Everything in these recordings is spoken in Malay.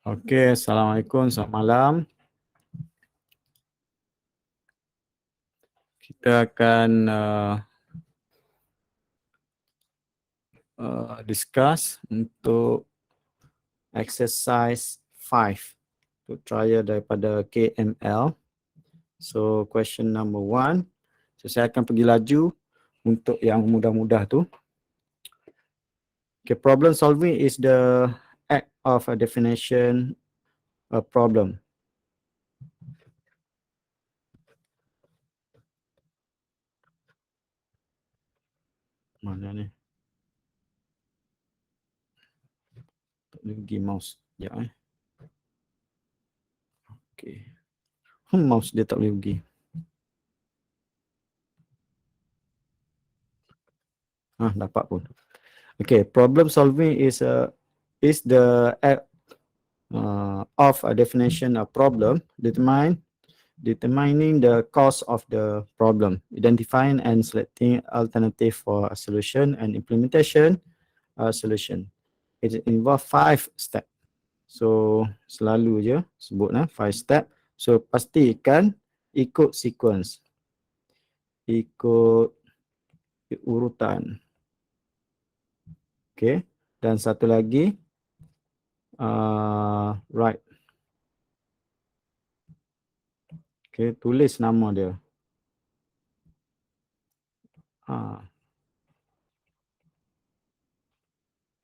Okey, Assalamualaikum, selamat malam. Kita akan discuss untuk exercise 5 untuk trial daripada KML. So question number 1. So saya akan pergi laju untuk yang mudah-mudah tu. Okay, problem solving is the act of a definition a problem. Mana ni? Tak boleh pergi mouse. Sekejap Okay. Mouse dia tak boleh pergi. Dapat pun. Okay, problem solving is the act of a definition of problem, determining the cause of the problem, identifying and selecting alternative for a solution and implementation a solution. It involves 5 steps. So selalu je sebut 5 step. So pastikan ikut sequence, ikut urutan. Okay, dan satu lagi right. Okay, tulis nama dia.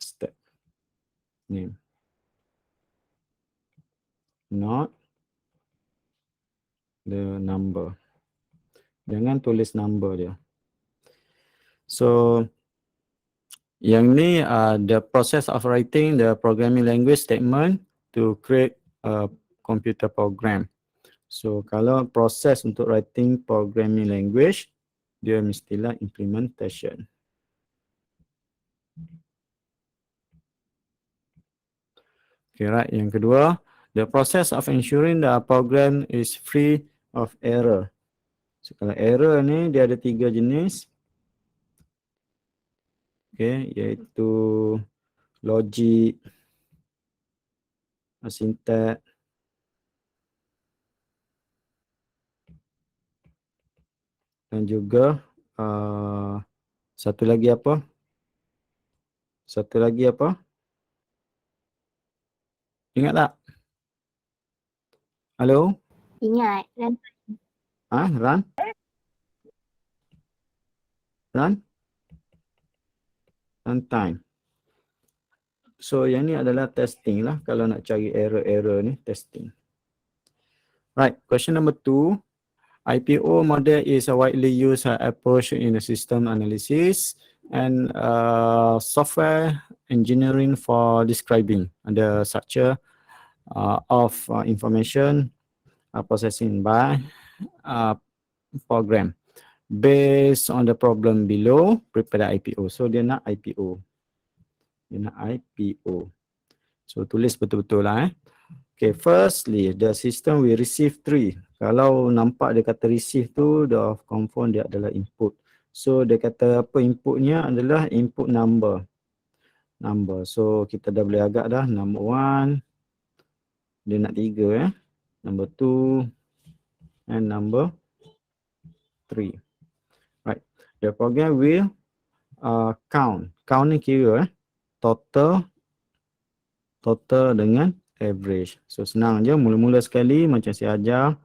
Step name, not the number. Jangan tulis number dia. So yang ni the process of writing the programming language statement to create a computer program. So kalau proses untuk writing programming language, dia mestilah implementation. Okay, right. Yang kedua, the process of ensuring the program is free of error. So kalau error ni dia ada 3 jenis. Okay, iaitu logic, syntax, dan juga satu lagi apa? Ingat tak? Halo? Ingat. Run? Runtime. So yang ni adalah testing lah. Kalau nak cari error ni, testing. Right, question number 2. IPO model is a widely used approach in the system analysis and software engineering for describing the structure of information processing by program. Based on the problem below, prepare the IPO. So dia nak IPO. So tulis betul-betul lah. Okay, firstly, the system will receive 3. Kalau nampak dia kata receive tu, dah confirm dia adalah input. So dia kata apa inputnya adalah input number. So kita dah boleh agak dah. Number 1, dia nak 3 Number 2 and number 3. Right, the program will count. Count ni kira total dengan average. So senang je, mula-mula sekali macam saya ajar,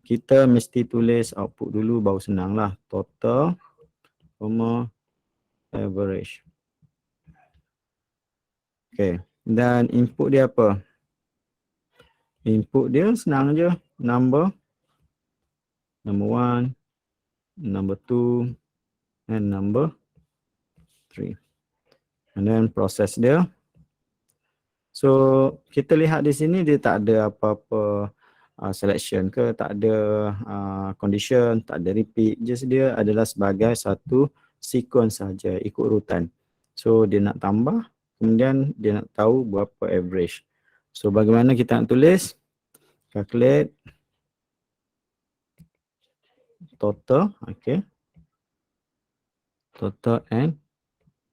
kita mesti tulis output dulu baru senang lah. Total, average. Okay, dan input dia apa? Input dia senang je, number 1, number 2 and number 3. And then proses dia. So kita lihat di sini dia tak ada apa-apa selection ke, tak ada condition, tak ada repeat. Just dia adalah sebagai satu sequence saja, ikut urutan. So dia nak tambah, kemudian dia nak tahu berapa average. So bagaimana kita nak tulis? Calculate total, okay. Total and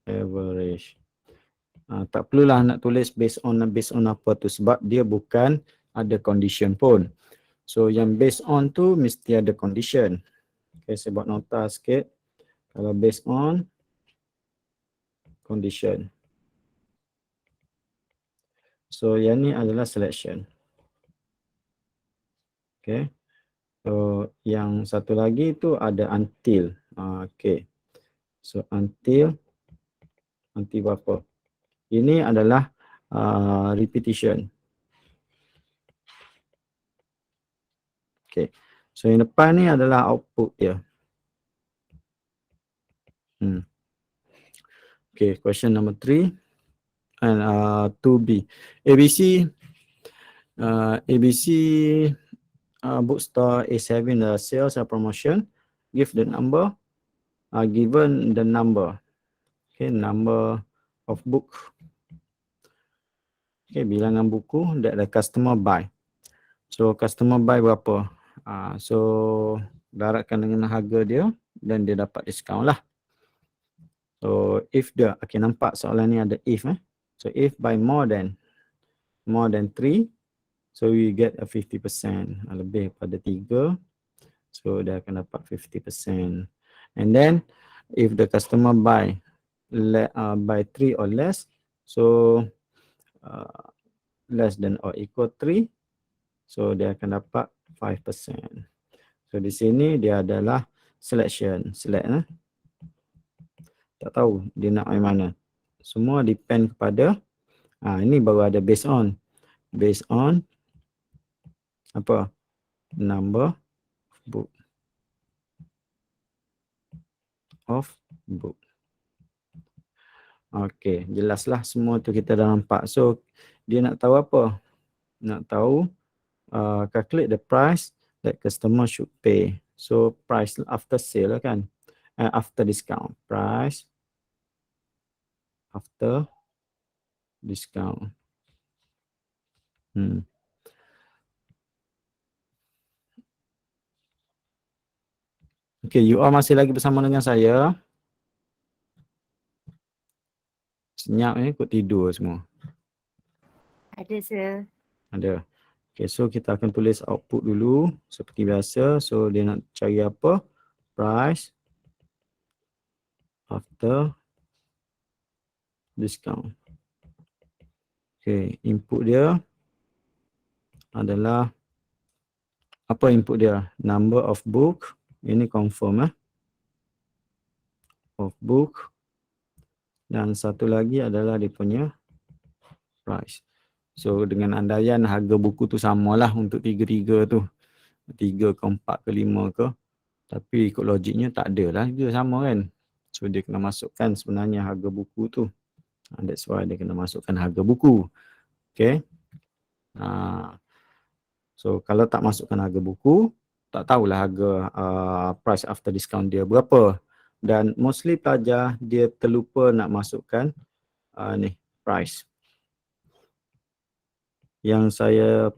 average. Tak perlulah nak tulis based on apa tu, sebab dia bukan ada condition pun. So yang based on tu mesti ada condition. Okay, saya buat nota sikit. Kalau based on condition. So yang ni adalah selection. Okay. So yang satu lagi tu ada until. Okay. So until berapa? Ini adalah repetition. Okay. So yang depan ni adalah output dia. Okay, question number 3 and 2B. ABC bookstore is having a sales or promotion. Give the number. Given the number. Okay, number of book. Okay, bilangan buku that the customer buy. So customer buy berapa? So daratkan dengan harga dia dan dia dapat diskaun lah. So if dia, okay, nampak soalan ni ada if So if by more than 3, so we get a 50%. Lebih pada 3, so dia akan dapat 50%. And then if the customer buy 3 or less, so less than or equal 3, so dia akan dapat 5%. So di sini dia adalah selection. Select tak tahu dia nak main mana. Semua depend kepada ini baru ada based on. Based on apa? Number of book. Okey, jelaslah semua tu kita dah nampak. So dia nak tahu apa? Nak tahu calculate the price that customer should pay. So price after sale lah kan? After discount. Price after discount. Okay, you all masih lagi bersama dengan saya. Senyap ikut tidur semua. Ada, sir. Ada. Okay, so kita akan tulis output dulu seperti biasa. So dia nak cari apa? Price after discount. Okay, input dia adalah apa input dia? Number of book. Ini confirm of book. Dan satu lagi adalah dia punya price. So dengan andaian harga buku tu samalah untuk 3 tu. 3 ke 4 ke 5 ke. Tapi ikut logiknya tak ada lah dia sama kan. So dia kena masukkan sebenarnya harga buku tu. That's why dia kena masukkan harga buku. Okay. So kalau tak masukkan harga buku, tak tahulah harga price after discount dia berapa. Dan mostly pelajar dia terlupa nak masukkan ni price. Yang saya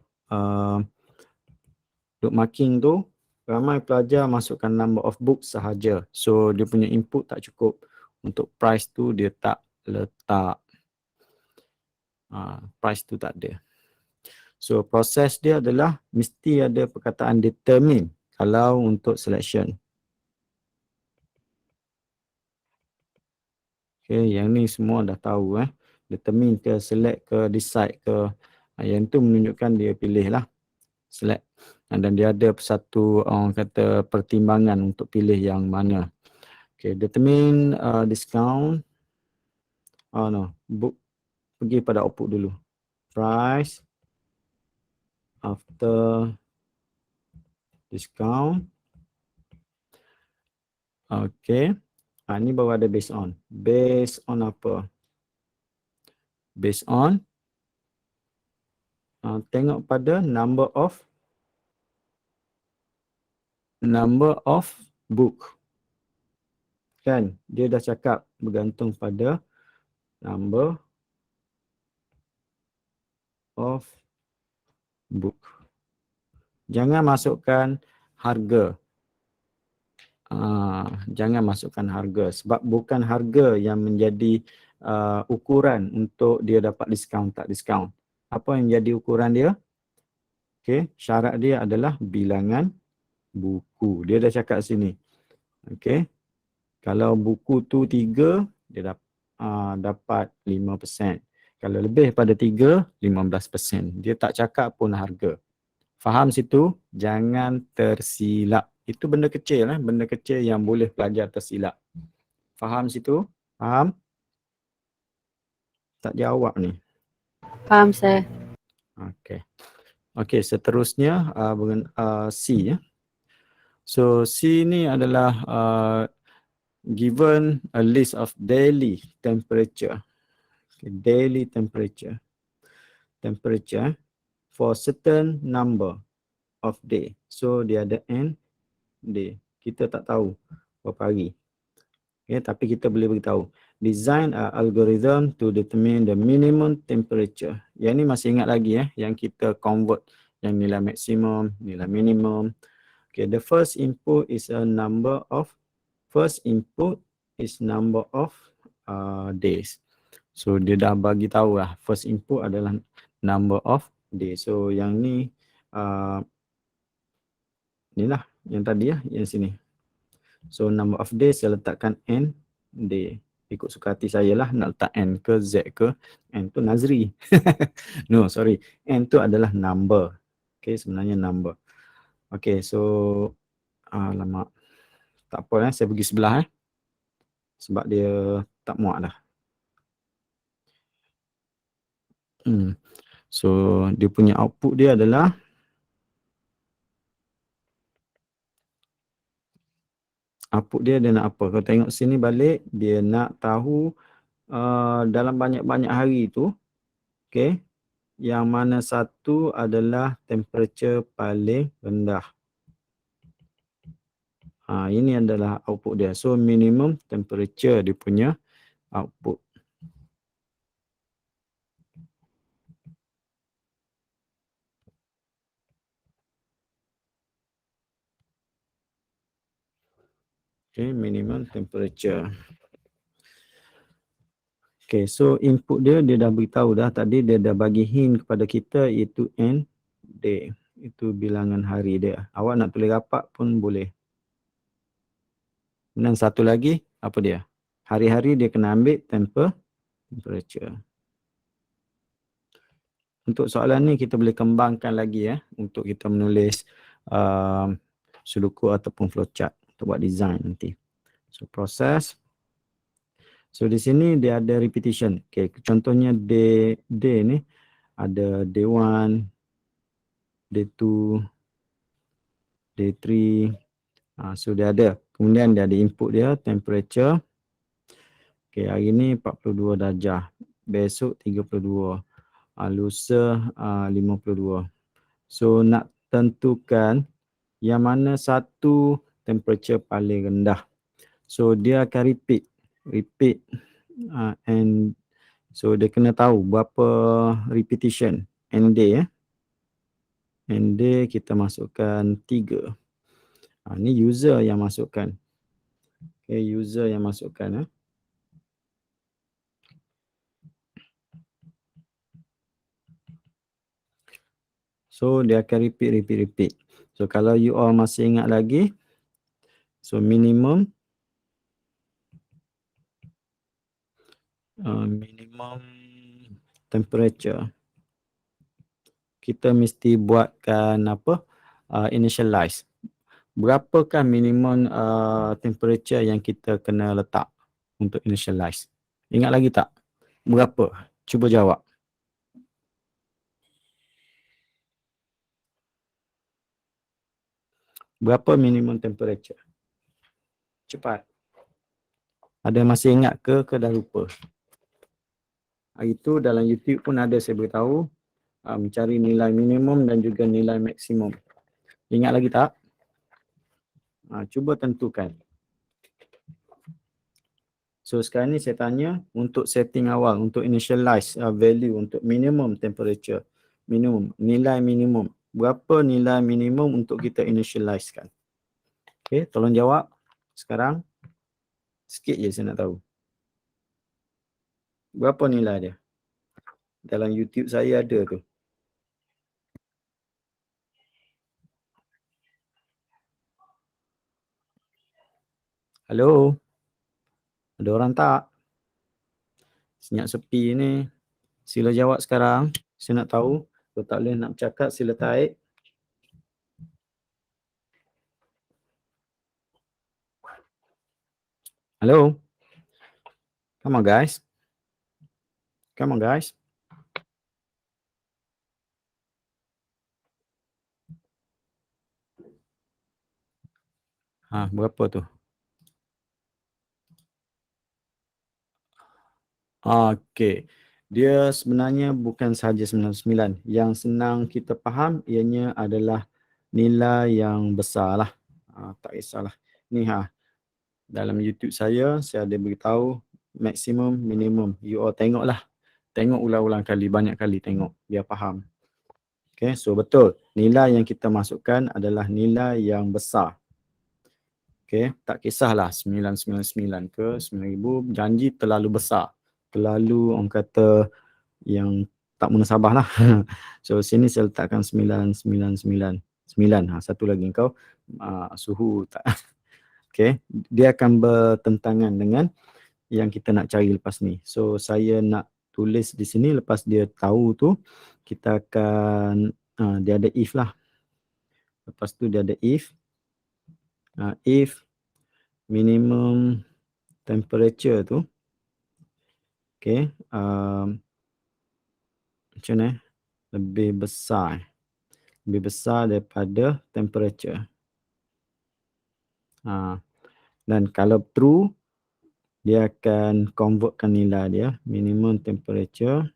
duk marking tu, ramai pelajar masukkan number of books sahaja. So dia punya input tak cukup. Untuk price tu dia tak letak. Price tu tak ada. So proses dia adalah mesti ada perkataan determine kalau untuk selection. Okay, yang ni semua dah tahu Determine ke, select ke, decide ke. Yang tu menunjukkan dia pilih lah. Select. Dan dia ada satu orang kata pertimbangan untuk pilih yang mana. Okay, determine discount. No, book. Pergi pada output dulu. Price after discount. Okay. Ni baru ada based on. Based on apa? Based on tengok pada number of book. Kan? Dia dah cakap bergantung pada number of book. Jangan masukkan harga. Jangan masukkan harga sebab bukan harga yang menjadi ukuran untuk dia dapat diskaun tak diskaun. Apa yang jadi ukuran dia? Okey, syarat dia adalah bilangan buku. Dia dah cakap sini. Okey. Kalau buku tu 3, dia dapat 5%. Kalau lebih pada 3, 15%. Dia tak cakap pun harga. Faham situ? Jangan tersilap. Itu benda kecil benda kecil yang boleh pelajar tersilap. Faham situ? Faham? Tak jawab ni. Faham, sir. Okey. Okey, seterusnya C ya. So C ni adalah given a list of daily temperature. Okay, daily temperature for certain number of day. So dia ada n day. Kita tak tahu berapa hari. Okay, tapi kita boleh beritahu. Design a algorithm to determine the minimum temperature. Yang ni masih ingat lagi yang kita convert yang nilai maksimum, nilai minimum. Okay, the first input is number of days. So dia dah bagi tahu lah first input adalah number of days. So yang ni ni lah yang tadi yang sini. So number of days saya letakkan n day. Ikut suka hati saya lah nak letak n ke z ke. N tu Nazri. No, sorry. N tu adalah number. Okay, sebenarnya number. Okay, so alamak. Tak apa saya pergi sebelah sebab dia tak muat dah. So dia punya output dia adalah dia nak apa? Kalau tengok sini balik, dia nak tahu dalam banyak-banyak hari tu, okay, yang mana satu adalah temperature paling rendah. Ini adalah output dia. So minimum temperature dia punya output. Okay, minimum temperature. Okay, so input dia dah beritahu dah tadi, dia dah bagi hint kepada kita iaitu n day. Itu bilangan hari dia. Awak nak tulis rapat pun boleh. Dan satu lagi, apa dia? Hari-hari dia kena ambil temperature. Untuk soalan ni kita boleh kembangkan lagi untuk kita menulis sudoku ataupun flowchart untuk buat design nanti. So proses. So di sini dia ada repetition. Okay, contohnya day ni ada day 1, day 2, day 3. So dia ada. Kemudian dia ada input dia, temperature. Okay, hari ni 42 darjah. Besok 32. Lusa 52. So nak tentukan yang mana satu temperature paling rendah. So dia akan repeat and so dia kena tahu berapa repetition and day and day kita masukkan 3. Ni user yang masukkan. Okay, user yang masukkan So dia akan repeat. So kalau you all masih ingat lagi, so minimum temperature. Kita mesti buatkan initialize. Berapakah minimum temperature yang kita kena letak untuk initialize? Ingat lagi tak? Berapa? Cuba jawab. Berapa minimum temperature? Cepat. Ada masih ingat ke dah lupa? Hari tu dalam YouTube pun ada saya beritahu mencari nilai minimum dan juga nilai maksimum. Ingat lagi tak? Cuba tentukan. So sekarang ni saya tanya untuk setting awal, untuk initialize value untuk minimum temperature. Nilai minimum. Berapa nilai minimum untuk kita initializekan? Okay, tolong jawab sekarang. Sikit je saya nak tahu. Berapa nilai dia? Dalam YouTube saya ada tu. Halo? Ada orang tak? Senyap sepi ni. Sila jawab sekarang. Saya nak tahu. Kalau tak boleh nak bercakap, sila taik. Halo? Come on guys. Come on guys. Berapa tu? Okey. Dia sebenarnya bukan sahaja 99. Yang senang kita faham ianya adalah nilai yang besar lah. Tak kisahlah. Ni dalam YouTube saya ada beritahu maksimum, minimum. You all tengoklah. Tengok ulang-ulang kali, banyak kali tengok biar faham. Okay, so betul. Nilai yang kita masukkan adalah nilai yang besar. Okay, tak kisahlah 999 ke 9,000, janji terlalu besar. Terlalu orang kata yang tak munasabah lah. So sini saya letakkan 999. 9. Satu lagi kau suhu tak. Okay, dia akan bertentangan dengan yang kita nak cari lepas ni. So saya nak tulis di sini, lepas dia tahu tu kita akan dia ada if lah. Lepas tu dia ada if. If minimum temperature tu okay, macam mana lebih besar daripada temperature. Dan kalau true, dia akan convertkan nilai dia, minimum temperature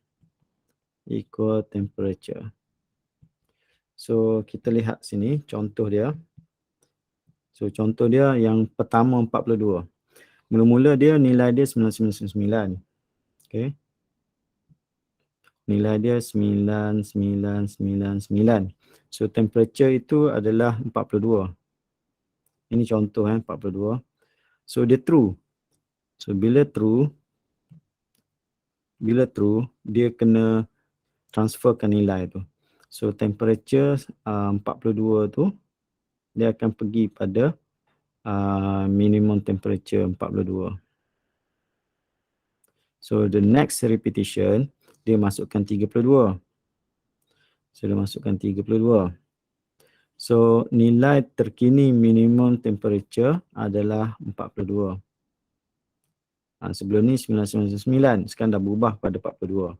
equal temperature. So kita lihat sini contoh dia. So contoh dia yang pertama 42. Mula-mula dia nilai dia 999. Okay. Nilai dia 9999. So temperature itu adalah 42. Ini contoh 42. So dia true. So bila true dia kena transferkan nilai tu. So temperature 42 tu dia akan pergi pada minimum temperature 42. So the next repetition dia masukkan 32. So dia masukkan 32. So nilai terkini minimum temperature adalah 42. Sebelum ni 999, sekarang dah berubah pada 42.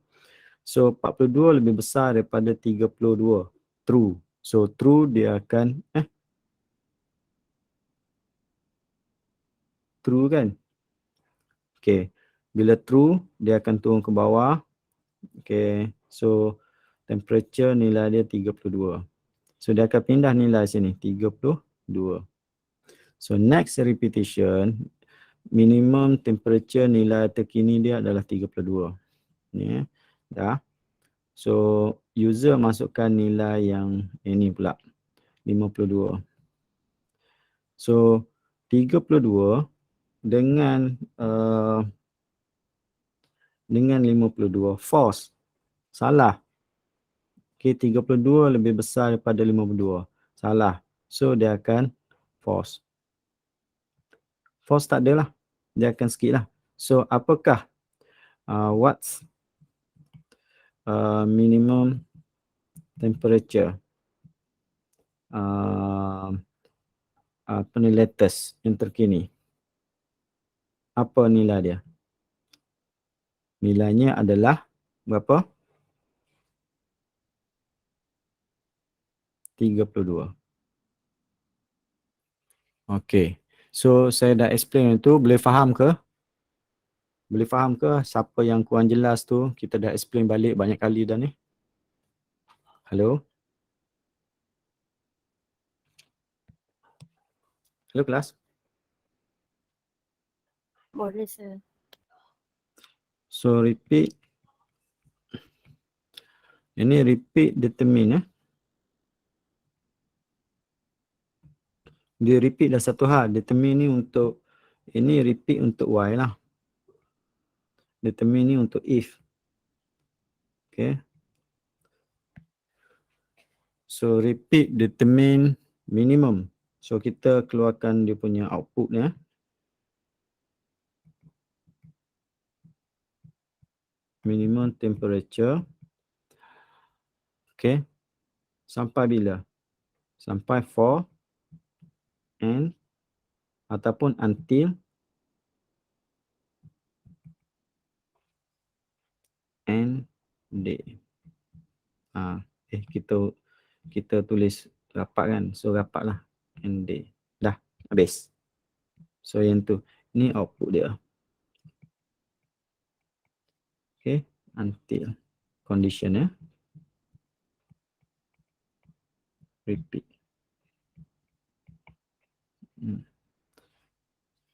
So 42 lebih besar daripada 32. True. So true dia akan true kan? Okay. Bila true dia akan turun ke bawah. Okay. So temperature nilai dia 32. So dia akan pindah nilai sini 32. So next repetition minimum temperature nilai terkini dia adalah 32. Ni dah. So user masukkan nilai yang ini pula 52. So 32 dengan 52 false. Salah. Okay, 32 lebih besar daripada 52. Salah. So dia akan false. False tak ada lah. Dia akan skip lah. So apakah what's minimum temperature apa ni latest yang terkini? Apa nilai dia? Nilainya adalah berapa? 32. Okey. So saya dah explain itu, boleh faham ke? Boleh faham ke? Siapa yang kurang jelas tu, kita dah explain balik banyak kali dah ni. Halo? Halo kelas? Boleh, sir. So repeat. Ini repeat determine. Dia repeat dah satu hal. Determine ni untuk, ini repeat untuk Y lah. Determine ni untuk if. Okay. So repeat determine minimum. So kita keluarkan dia punya output ya. Minimum temperature. Okay. Sampai bila? Sampai for and ataupun until and day. Kita tulis rapat kan. So rapat lah. And day. Dah. Habis. So yang tu. Ni output dia. Okay. Until. Condition ya. Repeat.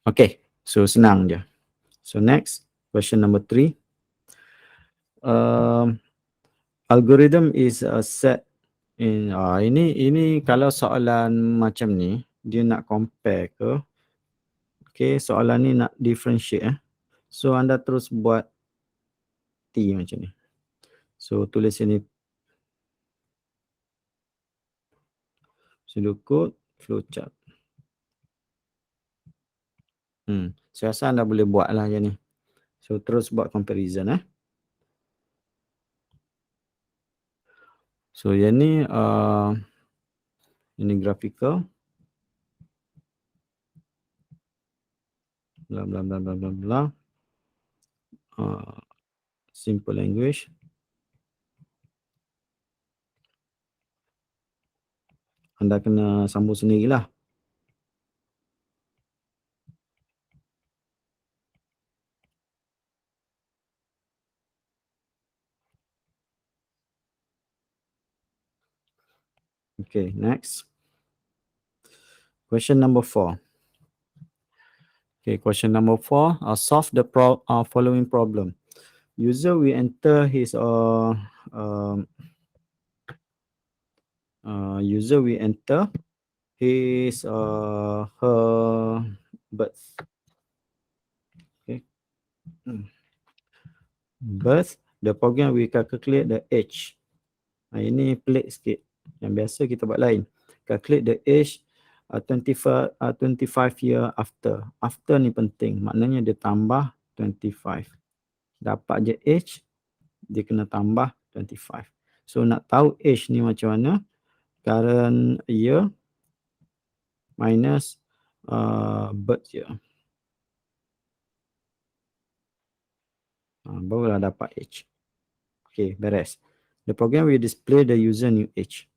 Okay. So senang je. So next. Question number 3. Algorithm is a set in ini kalau soalan macam ni dia nak compare ke. Okay, soalan ni nak differentiate So anda terus buat T macam ni. So tulis sini pseudocode flowchart. Saya rasa anda boleh buat lah yang ni. So terus buat comparison So yang ni ini graphical. Bla bla bla bla bla bla. Simple language. Anda kena sambung sendirilah. Okay, next. Question number 4. Okay, question number 4. Solve the following problem. User will enter his her birth. Okay. Birth. The program will calculate the age. Ini pelik sikit. Yang biasa kita buat lain. Calculate the age 25 year after. After ni penting. Maknanya dia tambah 25. Dapat je age, dia kena tambah 25. So nak tahu age ni macam mana? Current year minus birth year. Barulah dapat age. Okay, beres. The program will display the user new age.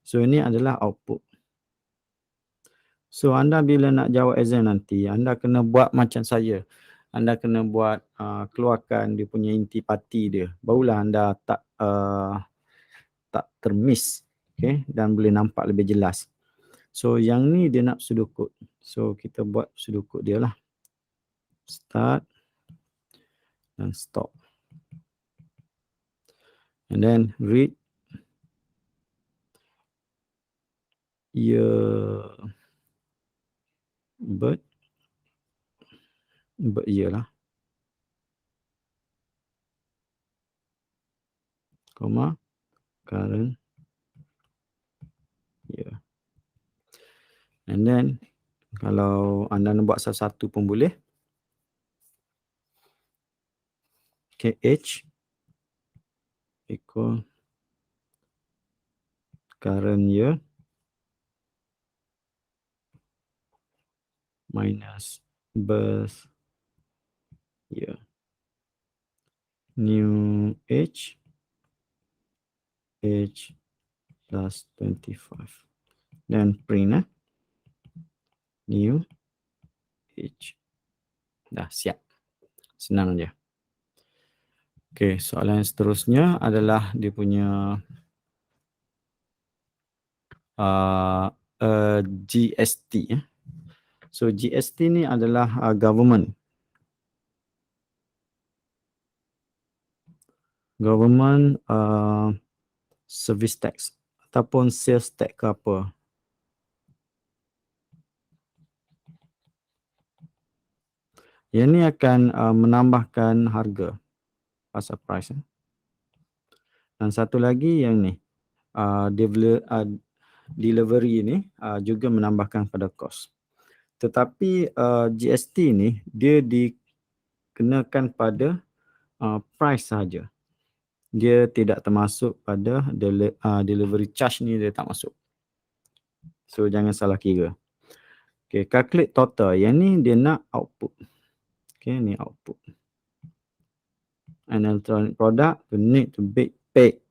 So ini adalah output. So anda bila nak jawab exam nanti, anda kena buat macam saya. Anda kena buat keluarkan dia punya intipati dia. Barulah anda tak termiss. Okay, dan boleh nampak lebih jelas. So yang ni dia nak pseudocode. So kita buat pseudocode dia lah. Start dan stop. And then read year birth year lah. Comma current year. And then kalau anda nak buat satu-satu pun boleh. Okay, age equal current year minus birth year. New age plus 25. Then print new age. Dah siap. Senang je. Okay, soalan seterusnya adalah dia punya GST. So GST ni adalah government service tax ataupun sales tax ke apa. Yang ni akan menambahkan harga pasal price. Dan satu lagi yang ni, delivery ni juga menambahkan pada kos. Tetapi GST ni dia dikenakan pada price sahaja. Dia tidak termasuk pada delivery charge ni, dia tak masuk. So jangan salah kira. Okay, calculate total. Yang ni dia nak output. Okay, ni output. An electronic product to need to be paid.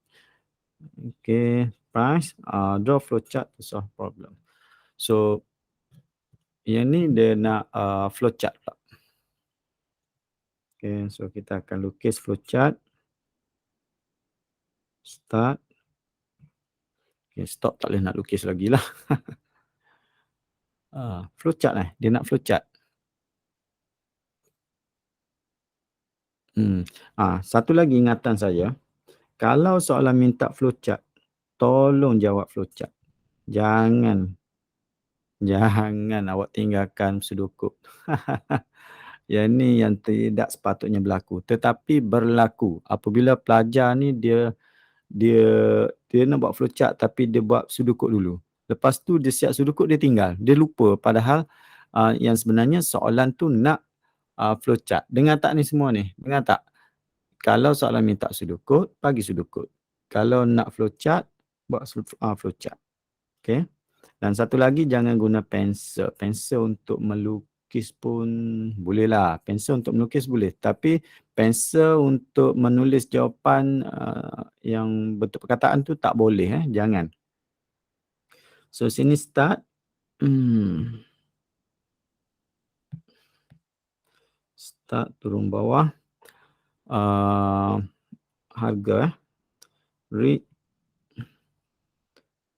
Okay, price, draw flowchart to solve problem. So yang ni dia nak flowchart pula. Okay, so kita akan lukis flowchart. Start. Okay, stop tak boleh nak lukis lagi lah. Flowchart dia nak flowchart. Satu lagi ingatan saya, kalau soalan minta flowchart, tolong jawab flowchart. Jangan awak tinggalkan sudukut. Yang ni yang tidak sepatutnya berlaku. Tetapi berlaku apabila pelajar ni dia nak buat flowchart tapi dia buat sudukut dulu. Lepas tu dia siap sudukut, dia tinggal. Dia lupa padahal yang sebenarnya soalan tu nak flowchart. Dengar tak ni semua ni? Dengar tak? Kalau soalan minta sudukut, bagi sudukut. Kalau nak flowchart, buat flowchart. Okay. Dan satu lagi, jangan guna pensel. Pensel untuk melukis pun boleh lah. Pensel untuk melukis boleh. Tapi pensel untuk menulis jawapan yang bentuk perkataan tu tak boleh. Jangan. So sini start. Start turun bawah. Harga. Read.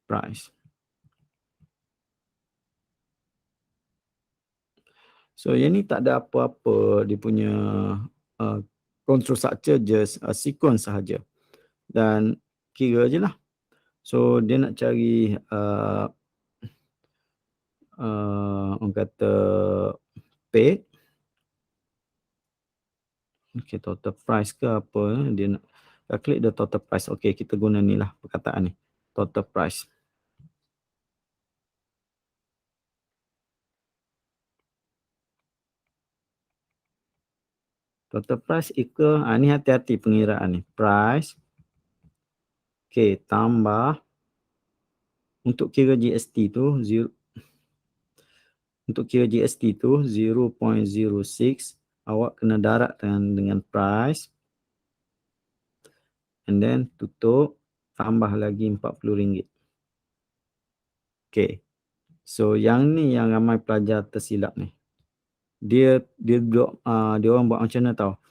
Price. So yang ni tak ada apa-apa, dia punya control structure, just sequence sahaja. Dan kira je lah. So dia nak cari orang kata paid. Okay, total price ke apa. Dia nak klik the total price. Okay, kita guna ni lah perkataan ni. Total price. Total price equal, ni hati-hati pengiraan ni. Price. Okay, tambah. Untuk kira GST tu, untuk kira GST tu 0.06. Awak kena daratkan dengan price. And then tutup. Tambah lagi RM40. Okay. So yang ni yang ramai pelajar tersilap ni. Dia orang buat macam mana tau.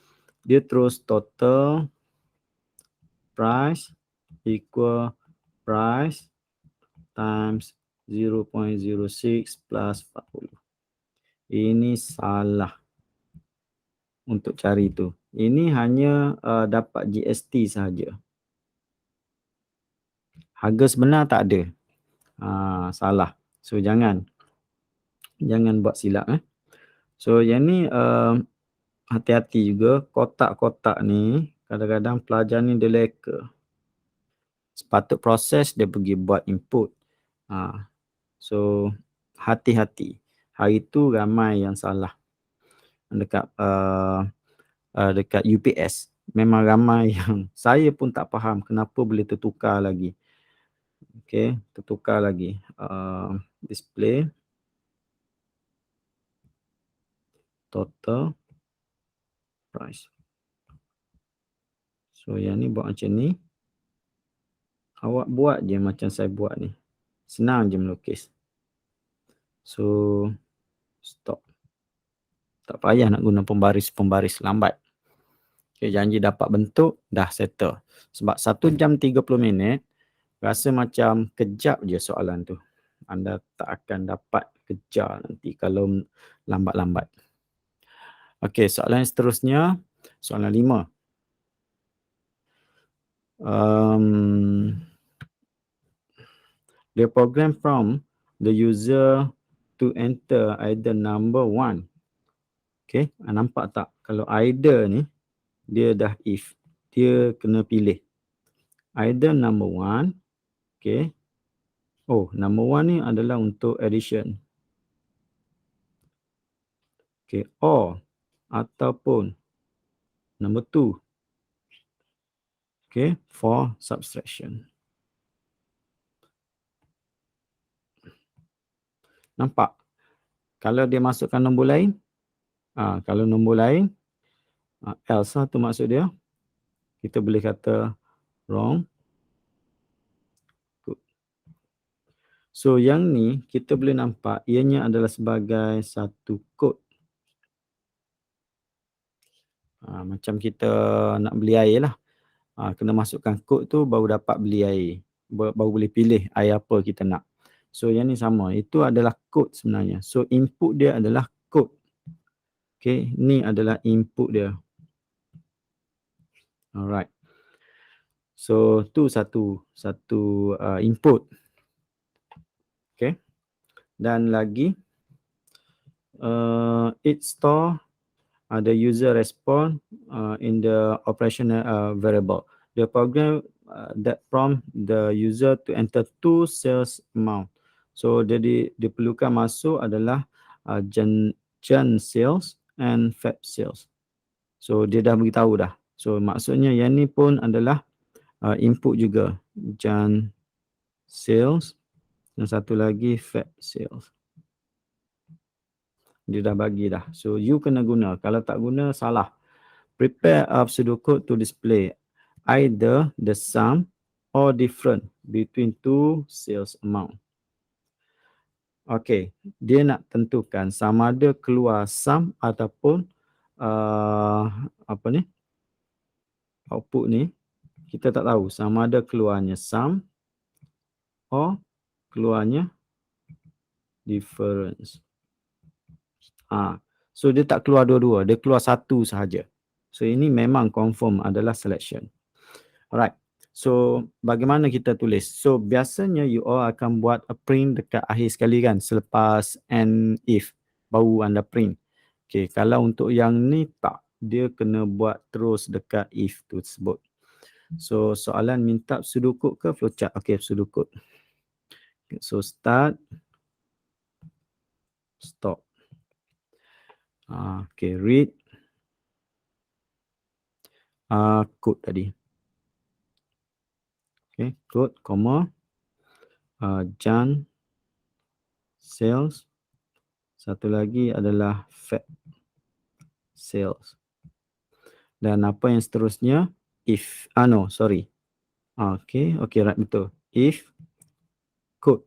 Dia terus total price equal price times 0.06 plus 40. Ini salah untuk cari tu. Ini hanya dapat GST sahaja. Harga sebenar tak ada. Salah. So jangan buat silap. So yang ni hati-hati juga, kotak-kotak ni kadang-kadang pelajar ni dia leka. Sepatut proses dia pergi buat input. So hati-hati. Hari tu ramai yang salah dekat dekat UPS. Memang ramai yang saya pun tak faham kenapa boleh tertukar lagi. Okay, tertukar lagi. Display total price. So yang ni buat macam ni. Awak buat je macam saya buat ni. Senang je melukis. So stop. Tak payah nak guna pembaris lambat. Okay, janji dapat bentuk, dah settle. Sebab 1 jam 30 minit, rasa macam kejap je soalan tu. Anda tak akan dapat kejar nanti kalau lambat-lambat. Okay, soalan seterusnya. Soalan 5. The program from the user to enter either number 1 Okay, nampak tak? Kalau either ni, dia dah if. Dia kena pilih. Either number 1, okay. Oh, number 1 ni adalah untuk addition. Okay, or ataupun number 2. Okay, for subtraction. Nampak? Kalau dia masukkan nombor lain, kalau nombor lain, else lah tu maksud dia. Kita boleh kata wrong. Good. So yang ni kita boleh nampak ianya adalah sebagai satu kod. Macam kita nak beli air lah. Kena masukkan kod tu baru dapat beli air. Baru boleh pilih air apa kita nak. So yang ni sama. Itu adalah kod sebenarnya. So input dia adalah kod. Okay, ni adalah input dia. Alright. So tu satu input. Okay. Dan lagi it store the user response in the operational variable. The program that prompt the user to enter 2 sales amount. So jadi diperlukan masuk adalah gen sales and fab sales. So dia dah beritahu dah. So maksudnya yang ni pun adalah input juga, gen sales dan satu lagi fab sales. Dia dah bagi dah. So you kena guna. Kalau tak guna salah. Prepare a pseudocode to display either the sum or difference between 2 sales amount. Okay, dia nak tentukan sama ada keluar sum ataupun apa ni? Output ni kita tak tahu sama ada keluarnya sum or keluarnya difference. So dia tak keluar dua-dua, dia keluar satu sahaja. So ini memang confirm adalah selection. Alright. So bagaimana kita tulis? So biasanya you all akan buat a print dekat akhir sekali kan, selepas and if baru anda print. Okay, kalau untuk yang ni tak, dia kena buat terus dekat if tu tersebut. So soalan minta pseudocode ke flowchart? Okay, pseudocode. So start, stop. Okay, read code tadi. Okay, code, comma, gen, sales, satu lagi adalah fab sales. Dan apa yang seterusnya? If, no, sorry. Okay, right, betul. If, code.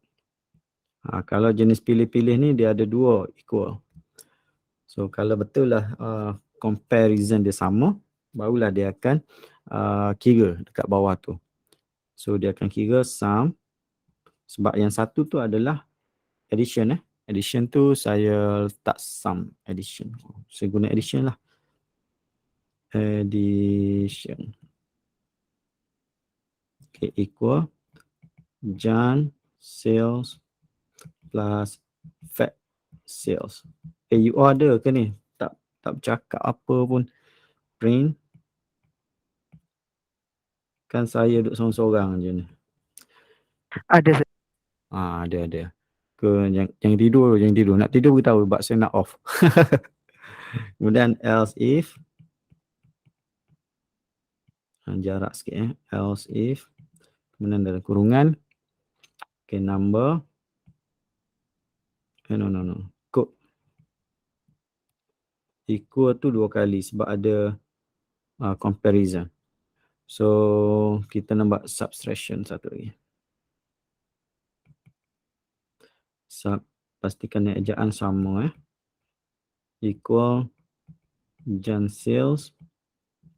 Kalau jenis pilih-pilih ni dia ada dua equal. So kalau betul lah comparison dia sama, barulah dia akan kira dekat bawah tu. So dia akan kira sum. Sebab yang satu tu adalah addition. Addition tu saya letak sum addition. Saya guna addition lah. Addition. Okay, equal gen sales plus fab sales. You order ke ni? Tak bercakap apa pun. Print. Kan saya duduk seorang-seorang je ni. Ada. Ada. Ke yang tidur. Nak tidur beritahu sebab saya nak off. Kemudian else if. Jarak sikit else if. Kemudian dalam kurungan. Okay, number. No. Code. Equal tu 2 kali sebab ada comparison. So kita nak buat subtraction satu lagi. Pastikan ejaan sama equal gen sales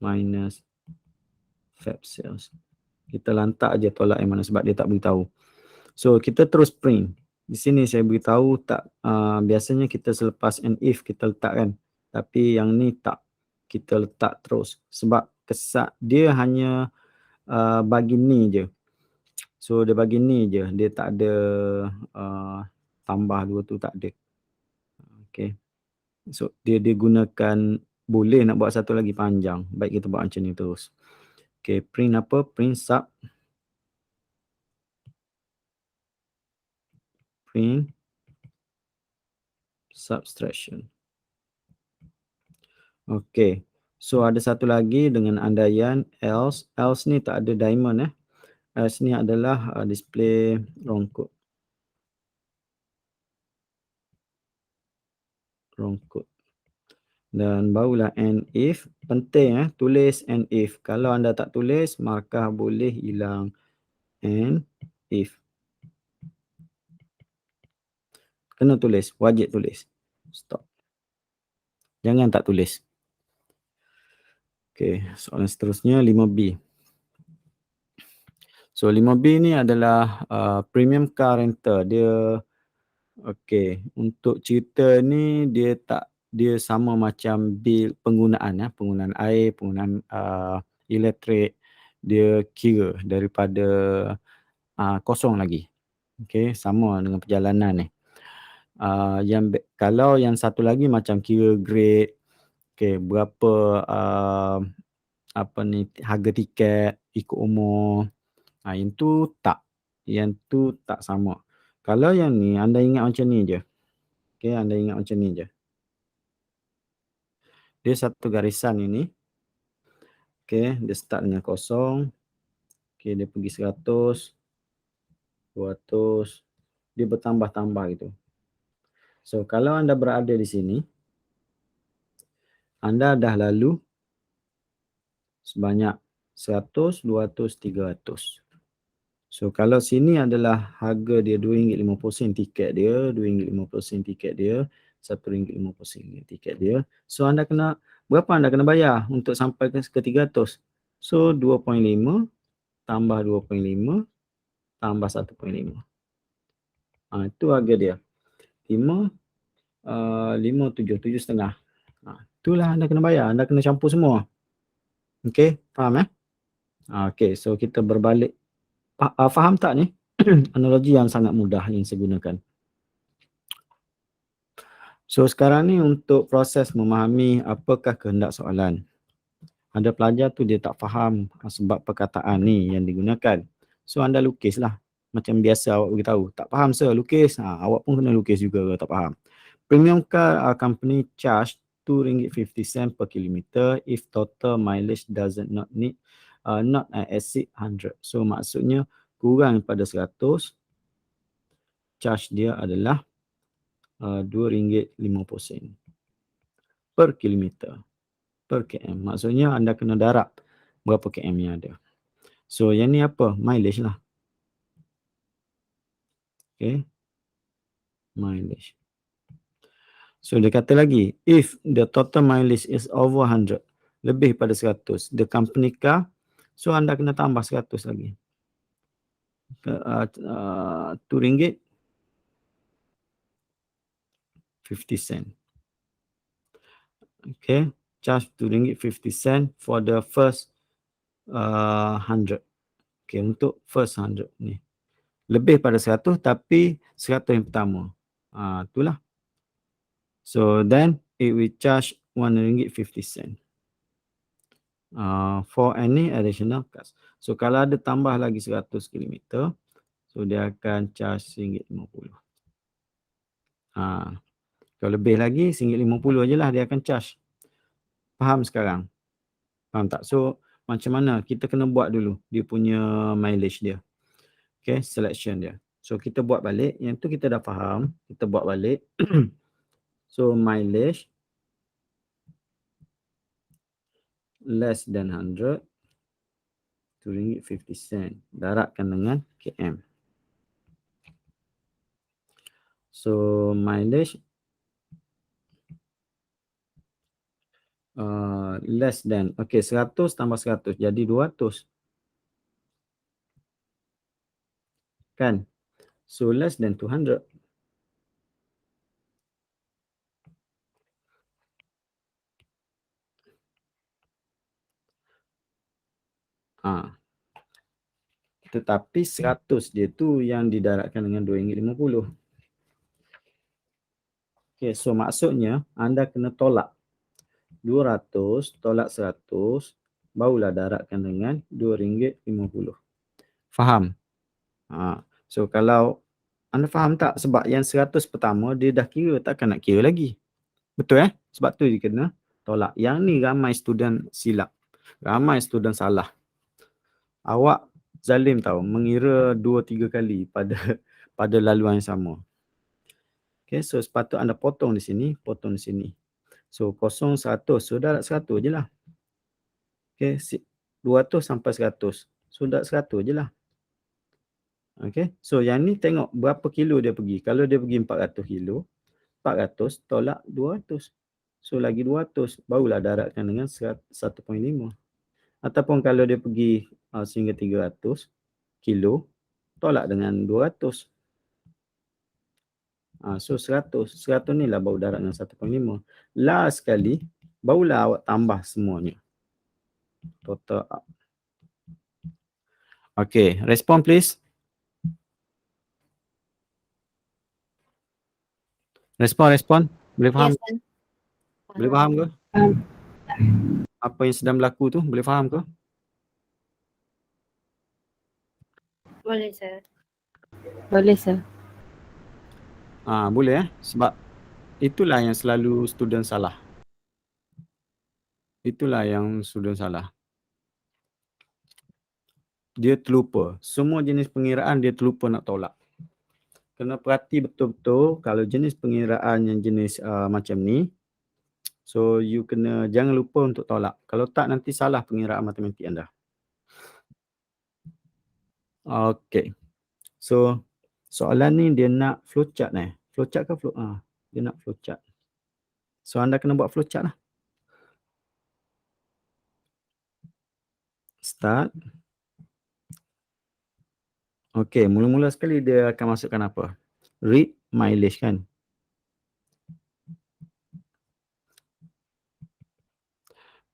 minus fab sales. Kita lantak aja tolak yang mana sebab dia tak beritahu. So kita terus print. Di sini saya beritahu tak, biasanya kita selepas and if kita letakkan. Tapi yang ni tak, kita letak terus. Sebab dia hanya bagi ni je. So dia bagi ni je, dia tak ada tambah dua tu, tak ada. Okay. So dia gunakan, boleh nak buat satu lagi panjang. Baik, kita buat macam ni terus. Okay, print apa? Print subtraction. Okay. So ada satu lagi dengan andaian else. Else ni tak ada diamond Else ni adalah display wrong code. Dan barulah and if. Penting tulis and if. Kalau anda tak tulis, maka boleh hilang and if. Kena tulis, wajib tulis. Stop. Jangan tak tulis. Okay, soalan seterusnya 5B. So 5B ni adalah premium car rental. Dia untuk cerita ni dia sama macam bil penggunaan penggunaan air, penggunaan elektrik. Dia kira daripada kosong lagi. Okay, sama dengan perjalanan ni. Kalau yang satu lagi macam kira grade, berapa harga tiket ikut umur. Yang tu tak sama. Kalau yang ni anda ingat macam ni je. Anda ingat macam ni je. Dia satu garisan ini. Dia start dengan kosong. Dia pergi 100, 200. Dia bertambah-tambah gitu. So kalau anda berada di sini, anda dah lalu sebanyak 100, 200, 300. So kalau sini adalah harga dia RM2.50 tiket dia, RM2.50 tiket dia, RM1.50 tiket dia. So anda kena, berapa anda kena bayar untuk sampai ke 300? So 2.5 tambah 2.5 tambah 1.5. Itu harga dia. 5, 7, 7.5. Itulah anda kena bayar, anda kena campur semua. Okey, faham Okey, so kita berbalik. Faham tak ni? Analogi yang sangat mudah yang saya gunakan. So sekarang ni untuk proses memahami apakah kehendak soalan. Ada pelajar tu dia tak faham sebab perkataan ni yang digunakan. So anda lukislah. Macam biasa awak beritahu. Tak faham sir, lukis. Awak pun kena lukis juga kalau tak faham. Premium car company charge RM2.50 per kilometer if total mileage doesn't not exceed 100. So maksudnya kurang daripada 100, charge dia adalah RM2.50 per kilometer, per km. Maksudnya anda kena darab berapa km yang ada. So yang ni apa? Mileage lah. Okay. Mileage. So dia kata lagi, if the total mileage is over 100, lebih pada 100, the company car, so anda kena tambah 100 lagi. RM2.50. Okay, charge RM2.50 for the first 100. Okay, untuk first 100 ni. Lebih pada 100 tapi 100 yang pertama. Itulah. So then it will charge RM1.50 for any additional cost. So kalau ada tambah lagi 100 km, so dia akan charge RM1.50. Kalau lebih lagi RM1.50 je lah dia akan charge. Faham sekarang? Faham tak? So macam mana? Kita kena buat dulu dia punya mileage dia. Okay, selection dia. So kita buat balik. Yang tu kita dah faham. Kita buat balik. So mileage less than 100, RM2.50. Darabkan dengan km. So mileage less than. Okay, 100 tambah 100 jadi 200. Kan? So less than 200. Tetapi 100 dia tu yang didarabkan dengan RM2.50. Okay, so maksudnya anda kena tolak 200 tolak 100 barulah darabkan dengan RM2.50. Faham? So kalau anda faham tak? Sebab yang 100 pertama dia dah kira, takkan nak kira lagi. Betul Sebab tu dia kena tolak. Yang ni ramai student silap. Ramai student salah. Awak zalim tahu, mengira 2-3 kali pada pada laluan yang sama. Okay, so sepatut anda potong di sini, potong di sini. So 0, 100, so darab 100 je lah. Okay, 200 sampai 100. So darab 100 je lah. Okay, so yang ni tengok berapa kilo dia pergi. Kalau dia pergi 400 kilo, 400 tolak 200. So lagi 200, barulah darabkan dengan 1.5. Ataupun kalau dia pergi sehingga 300 kilo, tolak dengan 200. So 100. 100 ni lah baru darab dengan 1.5. Last sekali, barulah awak tambah semuanya. Total up. Okay, respon please. Respon. Boleh faham? Yes, sir. Boleh faham ke? Faham. Apa yang sedang berlaku tu, boleh faham ke? Boleh, sir. Boleh, sir. Boleh sebab itulah yang selalu student salah. Itulah yang student salah. Dia terlupa. Semua jenis pengiraan dia terlupa nak tolak. Kena perhati betul-betul kalau jenis pengiraan yang jenis macam ni. So you kena jangan lupa untuk tolak. Kalau tak nanti salah pengiraan matematik anda. Okay. So soalan ni dia nak flowchart Flowchart ke flow? Dia nak flowchart. So anda kena buat flowchart lah. Start. Okay, mula-mula sekali dia akan masukkan apa? Read mileage kan?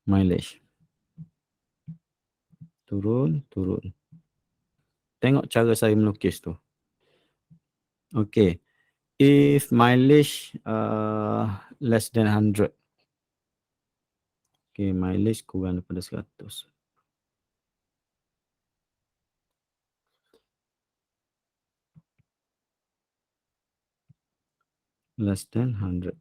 Mileage. Turun. Tengok cara saya melukis tu. Okay. If mileage less than 100. Okay, mileage kurang daripada 100. Less than 100.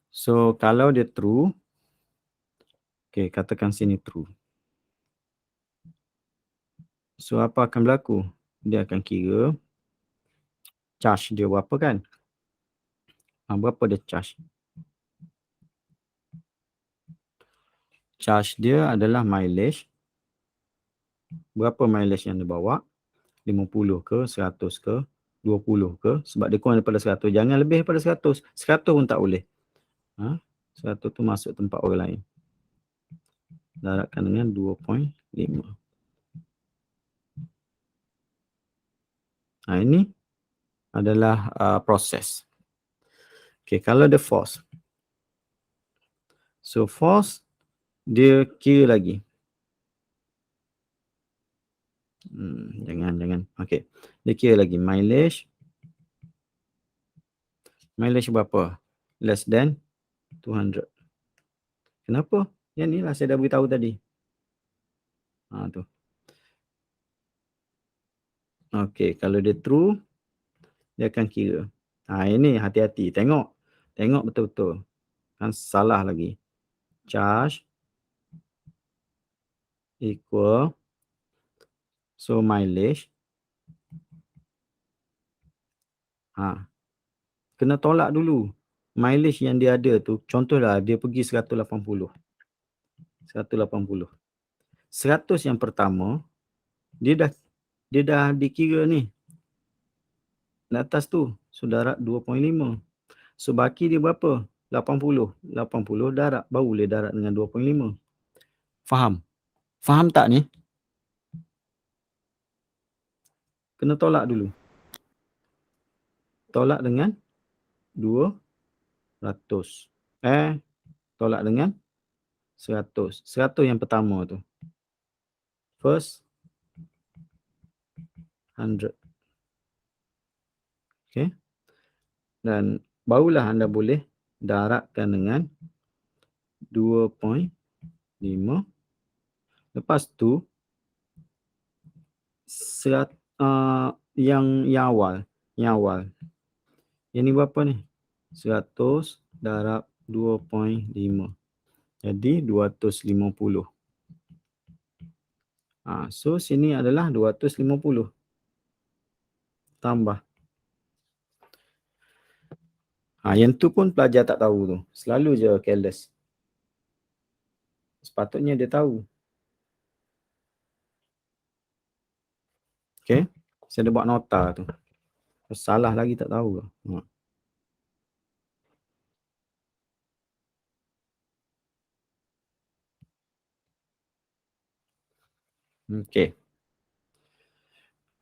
So, kalau dia true, okay, katakan sini true. So, apa akan berlaku? Dia akan kira charge dia berapa kan? Berapa dia charge? Charge dia adalah mileage. Berapa mileage yang dia bawa? 50 ke, 100 ke, 20 ke? Sebab dia kurang daripada 100. Jangan lebih daripada 100. 100 pun tak boleh. 100 tu masuk tempat orang lain. Darabkan dengan 2.5. Ini adalah proses. Okay, kalau dia force. So, force, dia kira lagi. Jangan. Okay, dia kira lagi. Mileage. Mileage berapa? Less than 200. Kenapa? Yang ni lah saya dah beritahu tadi. Tu. Okay, kalau dia true, dia akan kira. Ini hati-hati. Tengok betul-betul. Kan salah lagi. Charge equal. So, mileage. Kena tolak dulu. Mileage yang dia ada tu, contohlah dia pergi 180. 180. 100 yang pertama, dia dah dikira ni. Di atas tu, so darab 2.5. So baki dia berapa? 80. 80 darab, baru boleh darab dengan 2.5. Faham? Faham tak ni? Kena tolak dulu. Tolak dengan 200. Tolak dengan 100. 100 yang pertama tu. First 100. Okay. Dan barulah anda boleh darabkan dengan 2.5. Lepas tu yang awal. Yang ni berapa ni? 100 darab 2.5. Jadi 250. So sini adalah 250. Tambah. Yang tu pun pelajar tak tahu tu. Selalu je careless. Sepatutnya dia tahu. Okay. Saya ada buat nota tu. Salah lagi tak tahu. Okay.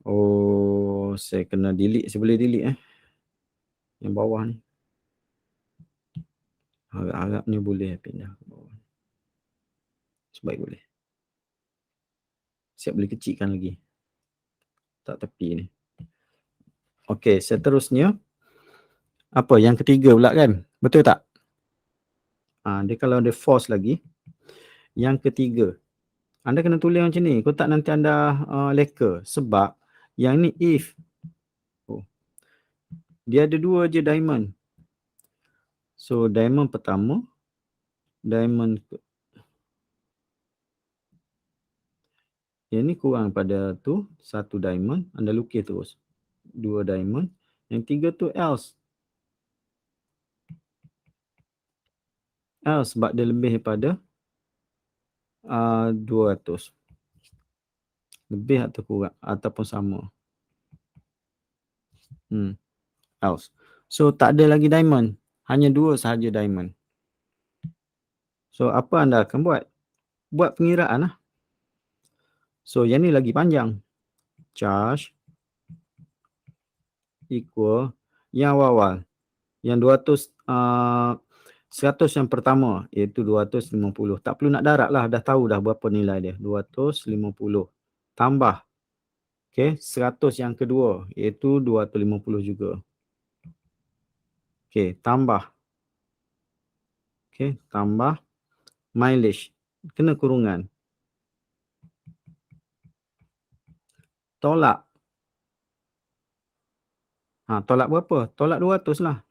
Oh, saya kena delete. Saya boleh delete yang bawah ni. Harap-harap ni boleh pindah ke bawah. Sebaik boleh. Siap boleh kecilkan lagi. Tak tepi ni. Okay, seterusnya. Apa? Yang ketiga pula kan? Betul tak? Dia kalau ada force lagi. Yang ketiga. Anda kena tulis macam ni. Kau tak nanti anda leka. Sebab yang ni if. Dia ada dua je diamond. So diamond pertama. Diamond. Yang ni kurang pada tu. Satu diamond. Anda lukis terus. Dua diamond. Yang tiga tu else. Else sebab dia lebih daripada 200. Lebih atau kurang. Ataupun sama. Else. So tak ada lagi diamond. Hanya dua sahaja diamond. So apa anda akan buat? Buat pengiraan lah. So yang ni lagi panjang. Charge equal yang awal. Yang 100 yang pertama iaitu 250. Tak perlu nak darab lah. Dah tahu dah berapa nilai dia. 250. Tambah. Okay. 100 yang kedua iaitu 250 juga. Okay. Tambah. Okay. Tambah. Mileage. Kena kurungan. Tolak. Tolak berapa? Tolak 200 lah.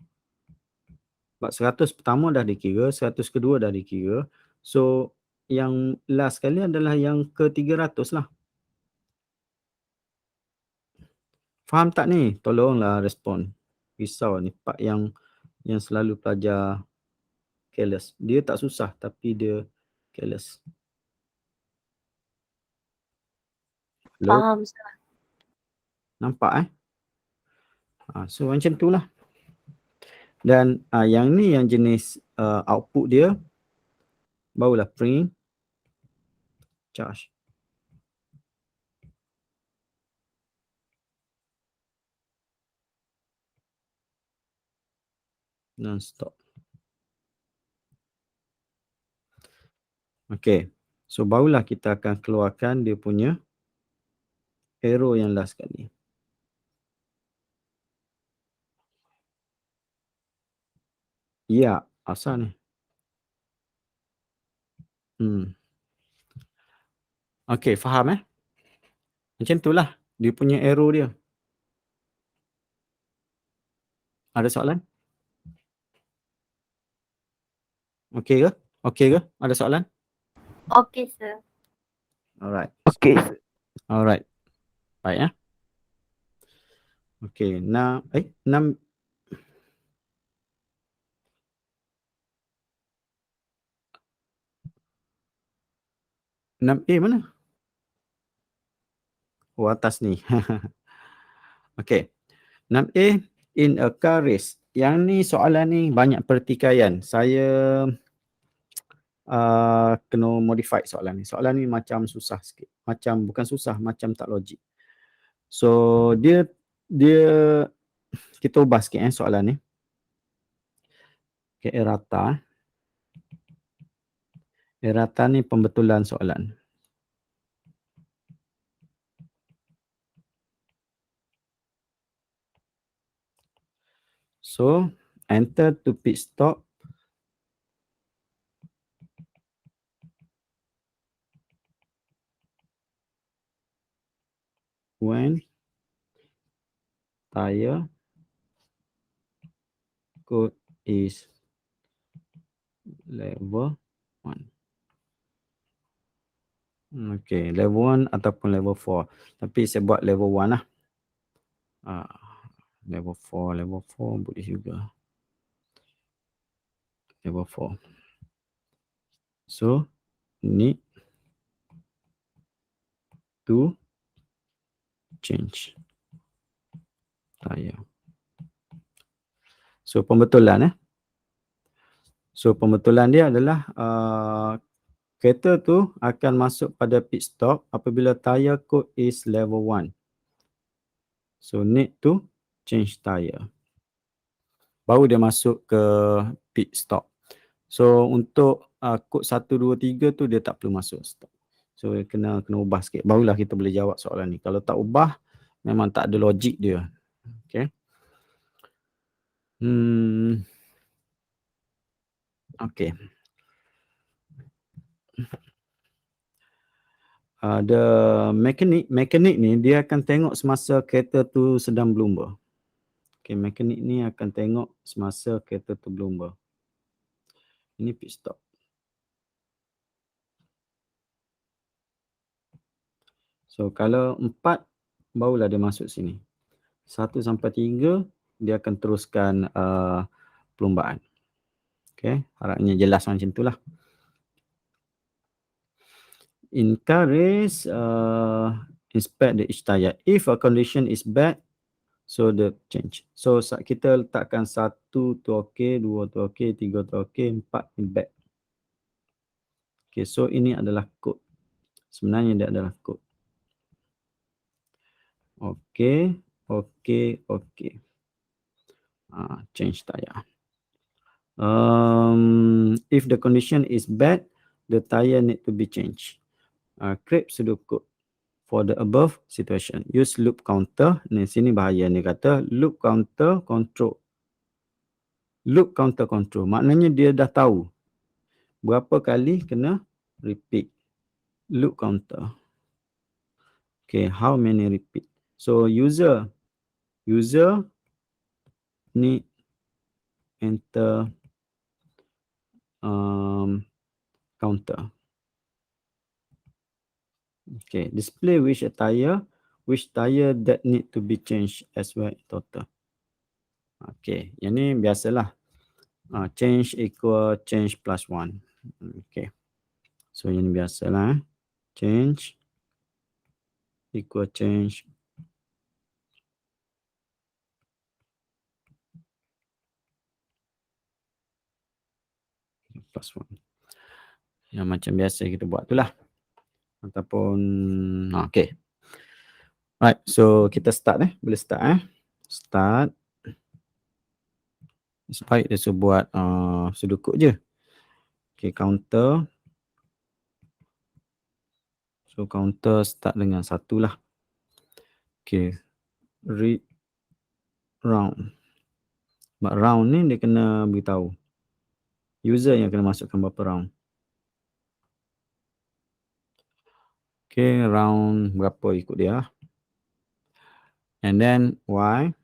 Sebab 100 pertama dah dikira, 100 kedua dah dikira. So, yang last sekali adalah yang ke-300 lah. Faham tak ni? Tolonglah respon. Risau ni. Part yang selalu pelajar careless. Dia tak susah tapi dia careless. Hello? Faham, sir. Nampak so macam tu lah. Dan yang ni yang jenis output dia. Barulah print. Charge. Non-stop. Okay. So barulah kita akan keluarkan dia punya arrow yang last sekali. Ya, asal ni. Okay, faham Macam itulah dia punya arrow dia. Ada soalan? Okay ke? Okay ke? Ada soalan? Okay, sir. Alright. Okay. Alright. Baik Okay, 6 6A mana? Oh, atas ni. Okay. 6A in a car race. Yang ni soalan ni banyak pertikaian. Saya kena modify soalan ni. Soalan ni macam susah sikit. Macam bukan susah, macam tak logik. So dia kita ubah sikit soalan ni. Okay, errata. Errata ni pembetulan soalan. So enter to pit stop. When tire code is level 1. Okay, level 1 ataupun level 4. Tapi saya buat level 1 lah. Level 4 boleh juga. Level 4. So, need to change tire. So, pembetulan So, pembetulan dia adalah kereta tu akan masuk pada pit stop apabila tire code is level 1. So, need to change tire. Baru dia masuk ke pit stop. So, untuk kod 1, 2, 3 tu dia tak perlu masuk stop. So, kena ubah sikit. Barulah kita boleh jawab soalan ni. Kalau tak ubah, memang tak ada logik dia. Okay. Okay. The mekanik ni dia akan tengok semasa kereta tu sedang berlumba. Okay, mekanik ni akan tengok semasa kereta tu berlumba. Ini pit stop. So, kalau 4, barulah dia masuk sini. 1 sampai 3, dia akan teruskan perlumbaan. Okay, harapnya jelas macam itulah. In car race, inspect the each tire. If a condition is bad, so the change. So, kita letakkan 1 tu okey, 2 tu okey, 3 tu okey, 4 ni bad. Okay, so ini adalah kod. Sebenarnya dia adalah kod. Okay, okay, okay. Change tire. If the condition is bad, the tire need to be changed. Create pseudo code for the above situation. Use loop counter. Ni sini bahaya ni kata loop counter control. Loop counter control. Maknanya dia dah tahu berapa kali kena repeat. Loop counter. Okay, how many repeat? So user need enter counter. Okay, display which tire that need to be changed as well in total. Okay, yang ni biasalah. Change equal change plus 1. Okay, so yang ni biasalah. Change equal change plus 1. Yang macam biasa kita buat tu lah. Ataupun, okay. Right, so kita start boleh start Start. Baik dia suruh buat sedukut je. Okay, counter. So counter start dengan 1 lah. Okay, read round. But round ni dia kena beritahu user yang kena masukkan berapa round. Okay, round berapa ikut dia. And then Y.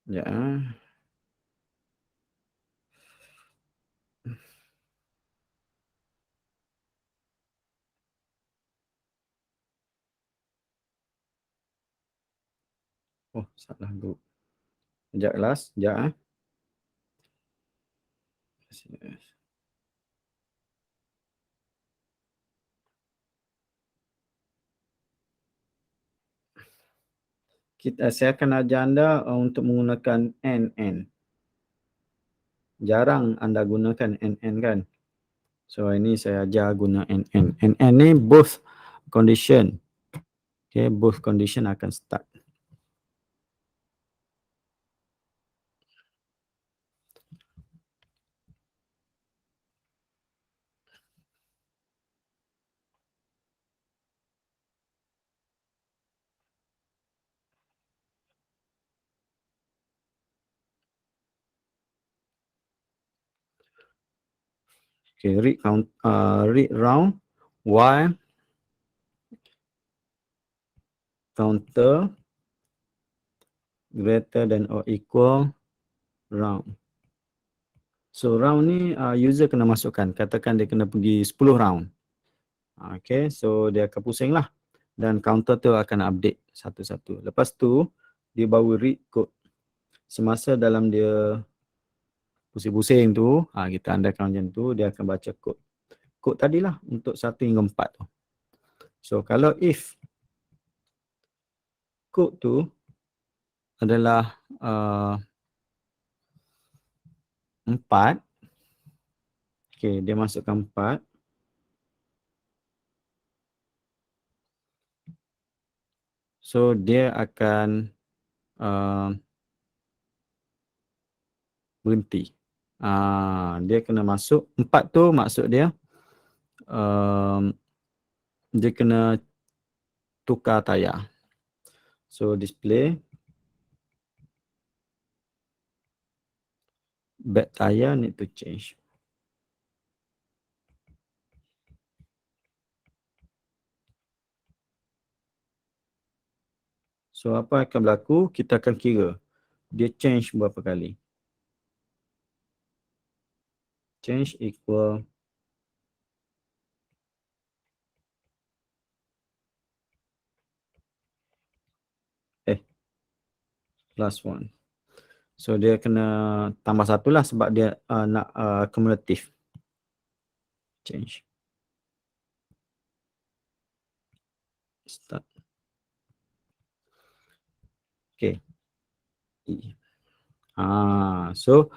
Ya. Oh, salah group. Sekejap kelas, sekejap saya akan ajar anda untuk menggunakan NN. Jarang anda gunakan NN kan. So ini saya ajar guna NN. NN ni both condition. Okay, both condition akan start. Okay, read round while counter greater than or equal round. So round ni user kena masukkan, katakan dia kena pergi 10 round. Okay, so dia akan pusing lah dan counter tu akan update satu-satu. Lepas tu dia baru read code. Semasa dalam dia pusing-pusing tu, kita andaikan macam tu, dia akan baca kod. Kod tadilah untuk 1 hingga 4 tu. So kalau if kod tu adalah 4, okay, dia masukkan 4. So dia akan berhenti. Dia kena masuk 4 tu, maksud dia dia kena tukar tayar. So display back tire need to change. So apa akan berlaku? Kita akan kira dia change berapa kali. Change equal plus 1. So dia kena tambah 1 lah sebab dia nak cumulative. Change. Start. Okay. So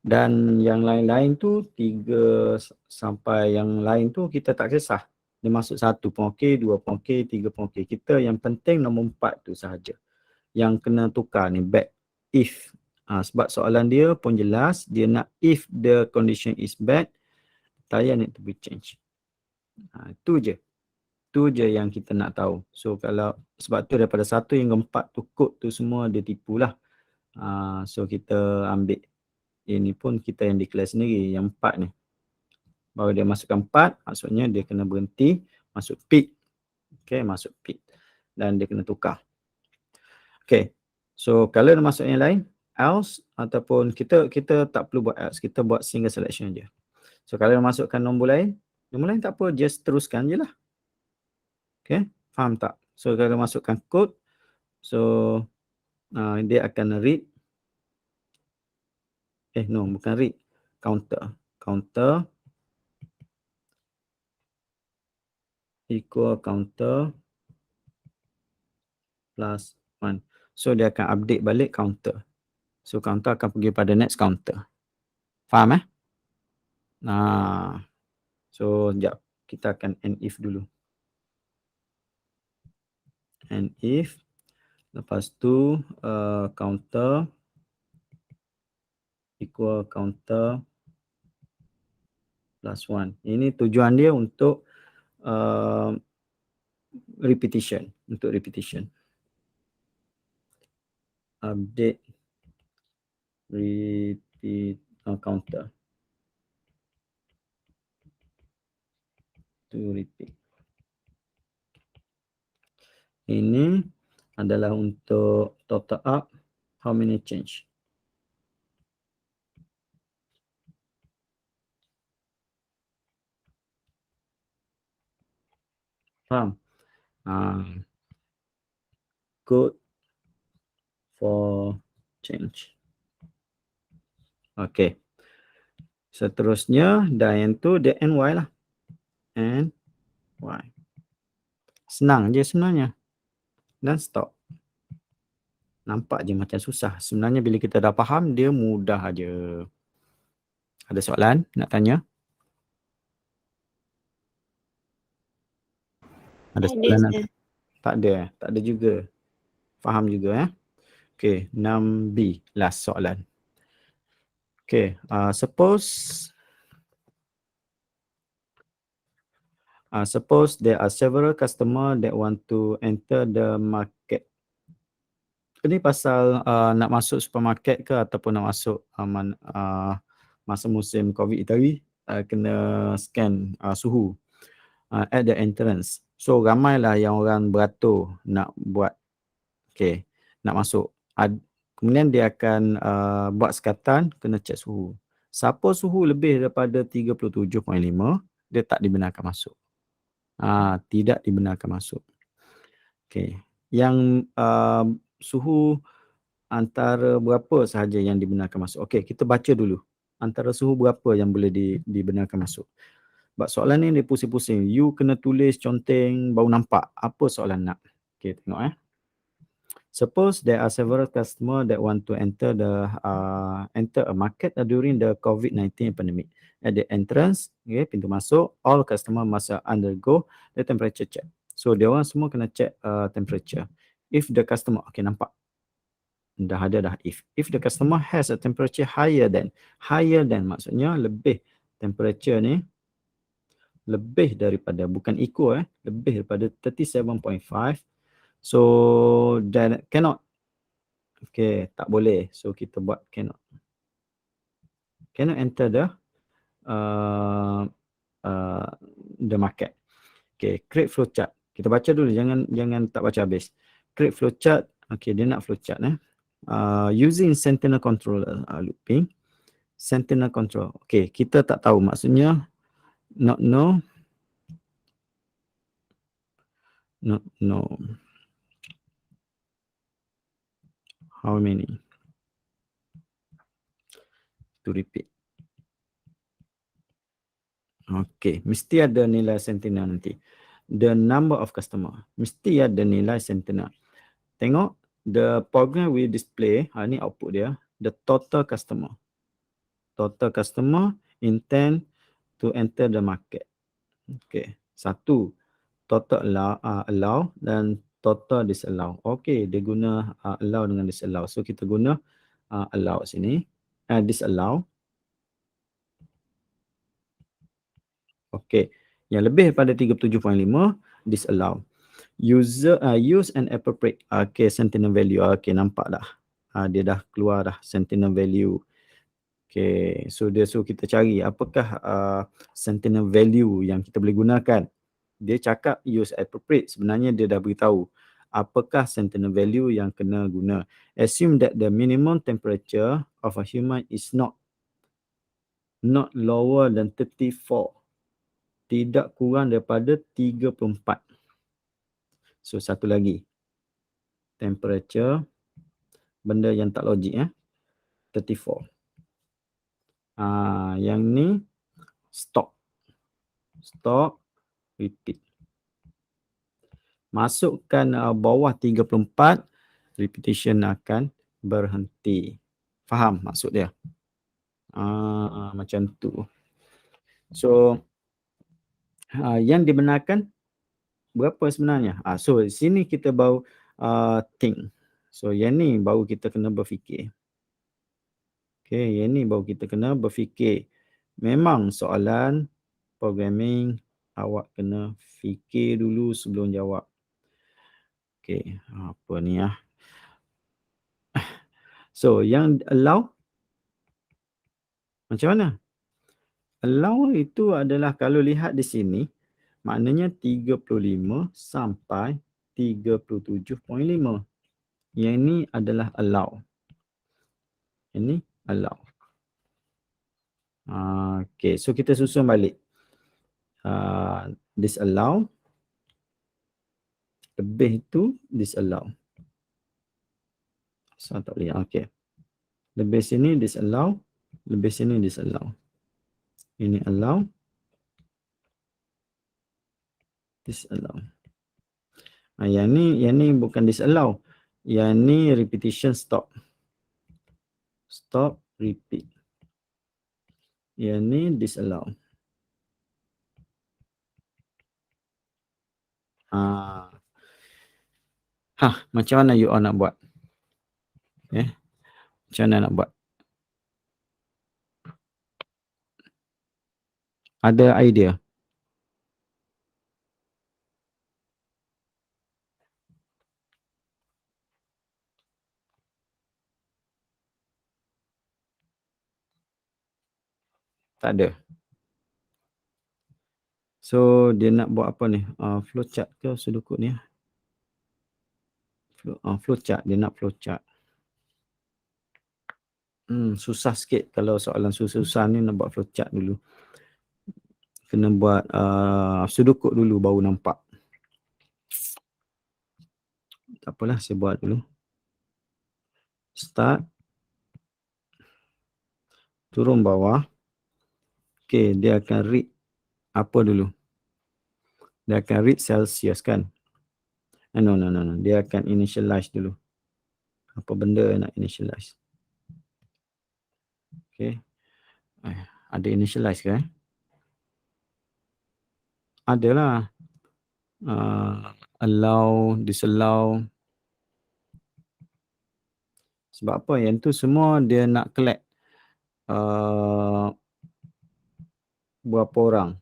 dan yang lain-lain tu 3 sampai yang lain tu kita tak kisah. Dia masuk 1 pun okey, 2 pun okey, 3 pun okey. Kita yang penting nombor 4 tu sahaja. Yang kena tukar ni back if. Sebab soalan dia pun jelas, dia nak if the condition is bad, tire need to be changed. Itu je. Itu je yang kita nak tahu. So kalau sebab tu daripada 1 hingga 4 tu kod tu semua dia tipulah. So kita ambil ini pun kita yang declare sendiri yang 4 ni. Baru dia masukkan 4, maksudnya dia kena berhenti masuk peak. Okay, masuk peak. Dan dia kena tukar. Okay. So kalau dia masuk yang lain, else ataupun kita tak perlu buat else, kita buat single selection je. So kalau dia masukkan nombor lain tak apa, just teruskan je lah. Okay, faham tak? So kalau masukkan code, so dia akan read, bukan read, counter equal counter plus 1. So dia akan update balik counter. So counter akan pergi pada next counter. Faham so sekejap kita akan end if dulu. End if, lepas tu counter equal counter plus 1. Ini tujuan dia untuk repetition, update repeat counter to repeat. Ini adalah untuk total up how many change. Faham? Code for change. Okay. Seterusnya, dan yang tu dia NY lah. NY. Senang je sebenarnya. Dan stop. Nampak je macam susah. Sebenarnya bila kita dah faham, dia mudah aja. Ada soalan nak tanya? Ada soalan nak? Tak ada juga. Faham juga Okay, 6B last soalan. Okay, suppose there are several customer that want to enter the market. Ini pasal nak masuk supermarket ke ataupun nak masuk masa musim COVID tadi, kena scan suhu at the entrance. So ramailah yang orang beratur nak buat, nak masuk. Kemudian dia akan buat sekatan, kena cek suhu. Siapa suhu lebih daripada 37.5, dia tak dibenarkan masuk. Tidak dibenarkan masuk. Yang suhu antara berapa sahaja yang dibenarkan masuk. Kita baca dulu. Antara suhu berapa yang boleh dibenarkan masuk. Sebab soalan ni dia pusing-pusing. You kena tulis, conteng, baru nampak apa soalan nak. Tengok Suppose there are several customer that want to enter a market during the COVID-19 pandemic. At the entrance, pintu masuk, all customer must undergo the temperature check. So dia orang semua kena check temperature. If the customer, nampak. Dah ada dah if the customer has a temperature higher than maksudnya lebih, temperature ni lebih daripada, bukan equal lebih daripada 37.5, so then cannot, tak boleh. So kita buat cannot enter the market. Create flowchart. Kita baca dulu, jangan tak baca habis. Create flowchart. Dia nak flowchart using Sentinel controller, looping Sentinel control. Kita tak tahu, maksudnya not know how many to repeat. Mesti ada nilai Sentinel nanti. The number of customer, mesti ada nilai Sentinel. Tengok, the program will display, ni output dia, the total customer. Total customer intend to enter the market. Satu, total allow dan total disallow. Dia guna allow dengan disallow. So kita guna allow sini, disallow. Yang lebih daripada 37.5 disallow. Use an appropriate Sentinel value. Nampak dah. Dia dah keluar dah Sentinel value. So dia suruh kita cari apakah Sentinel value yang kita boleh gunakan. Dia cakap use appropriate, sebenarnya dia dah beritahu apakah Sentinel value yang kena guna. Assume that the minimum temperature of a human is not lower than 34. Tidak kurang daripada 34. So satu lagi. Temperature, benda yang tak logik 34. Yang ni stop, repeat. Masukkan bawah 34, repetition akan berhenti. Faham maksud dia? Macam tu. So yang dibenarkan berapa sebenarnya? So sini kita baru think. So yang ni baru kita kena berfikir. Yang ni baru kita kena berfikir. Memang soalan programming awak kena fikir dulu sebelum jawab. Apa ni So yang allow macam mana? Allow itu adalah, kalau lihat di sini, maknanya 35 sampai 37.5. Yang ini adalah allow. Ini allow. So kita susun balik. Disallow. Lebih itu disallow. So tak boleh. Lebih sini disallow. Lebih sini disallow. Ini allow. Disallow. Yang ni bukan disallow. Yang ni repetition stop. Stop, repeat. Yang ni disallow. Macam mana you all nak buat? Macam mana nak buat? Ada idea? Tak ada. So dia nak buat apa ni? Flowchart ke sudukut ni? Flowchart, dia nak flowchart. Susah sikit kalau soalan susah ni nak buat flowchart dulu. Kena buat sudukut dulu baru nampak. Tak apalah, saya buat dulu. Start. Turun bawah. Okay, dia akan read apa dulu? Dia akan read Celsius kan? No. Dia akan initialize dulu. Apa benda nak initialize? Okay. Ada initialize ke? Adalah. Allow, disallow. Sebab apa? Yang tu semua dia nak collect berapa orang.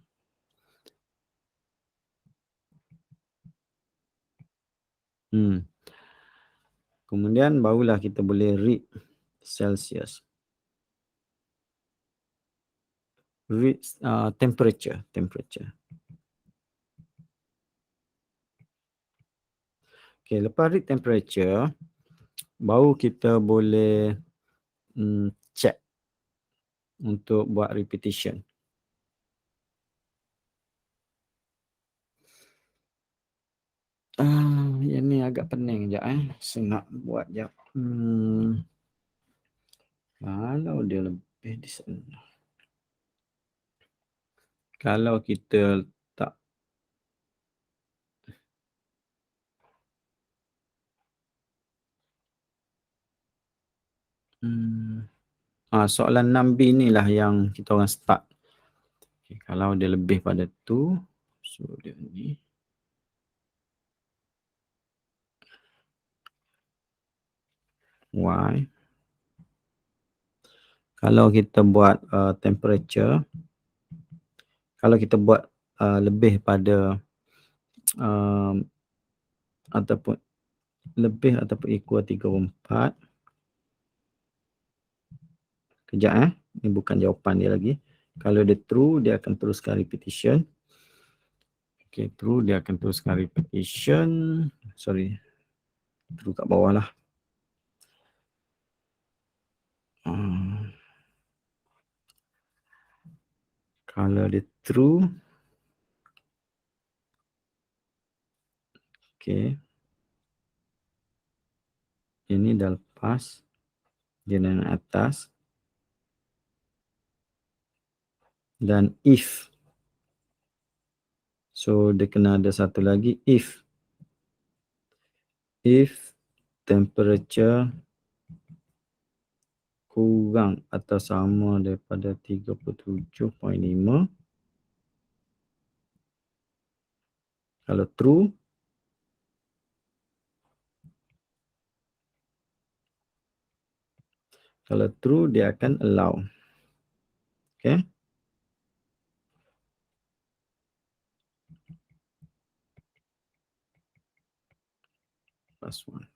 Kemudian barulah kita boleh read Celsius. Read temperature. Okay, lepas read temperature, baru kita boleh check untuk buat repetition. Yang ni agak pening sekejap saya nak buat sekejap. Kalau dia lebih di sana. Kalau kita tak soalan 6B ni lah yang kita orang start. Okay, kalau dia lebih pada tu, so dia ni. Y. Kalau kita buat temperature, kalau kita buat lebih pada ataupun lebih ataupun equal 34. Kejap ni bukan jawapan dia lagi. Kalau dia true, dia akan teruskan repetition. Okay, true, dia akan teruskan repetition. Sorry, true kat bawah lah. Kalau dia true, okay, ini dah lepas, dia naik atas. Dan if, so dia kena ada satu lagi, if temperature kurang atau sama daripada 37.5, kalau true, dia akan allow. Okay. Plus one.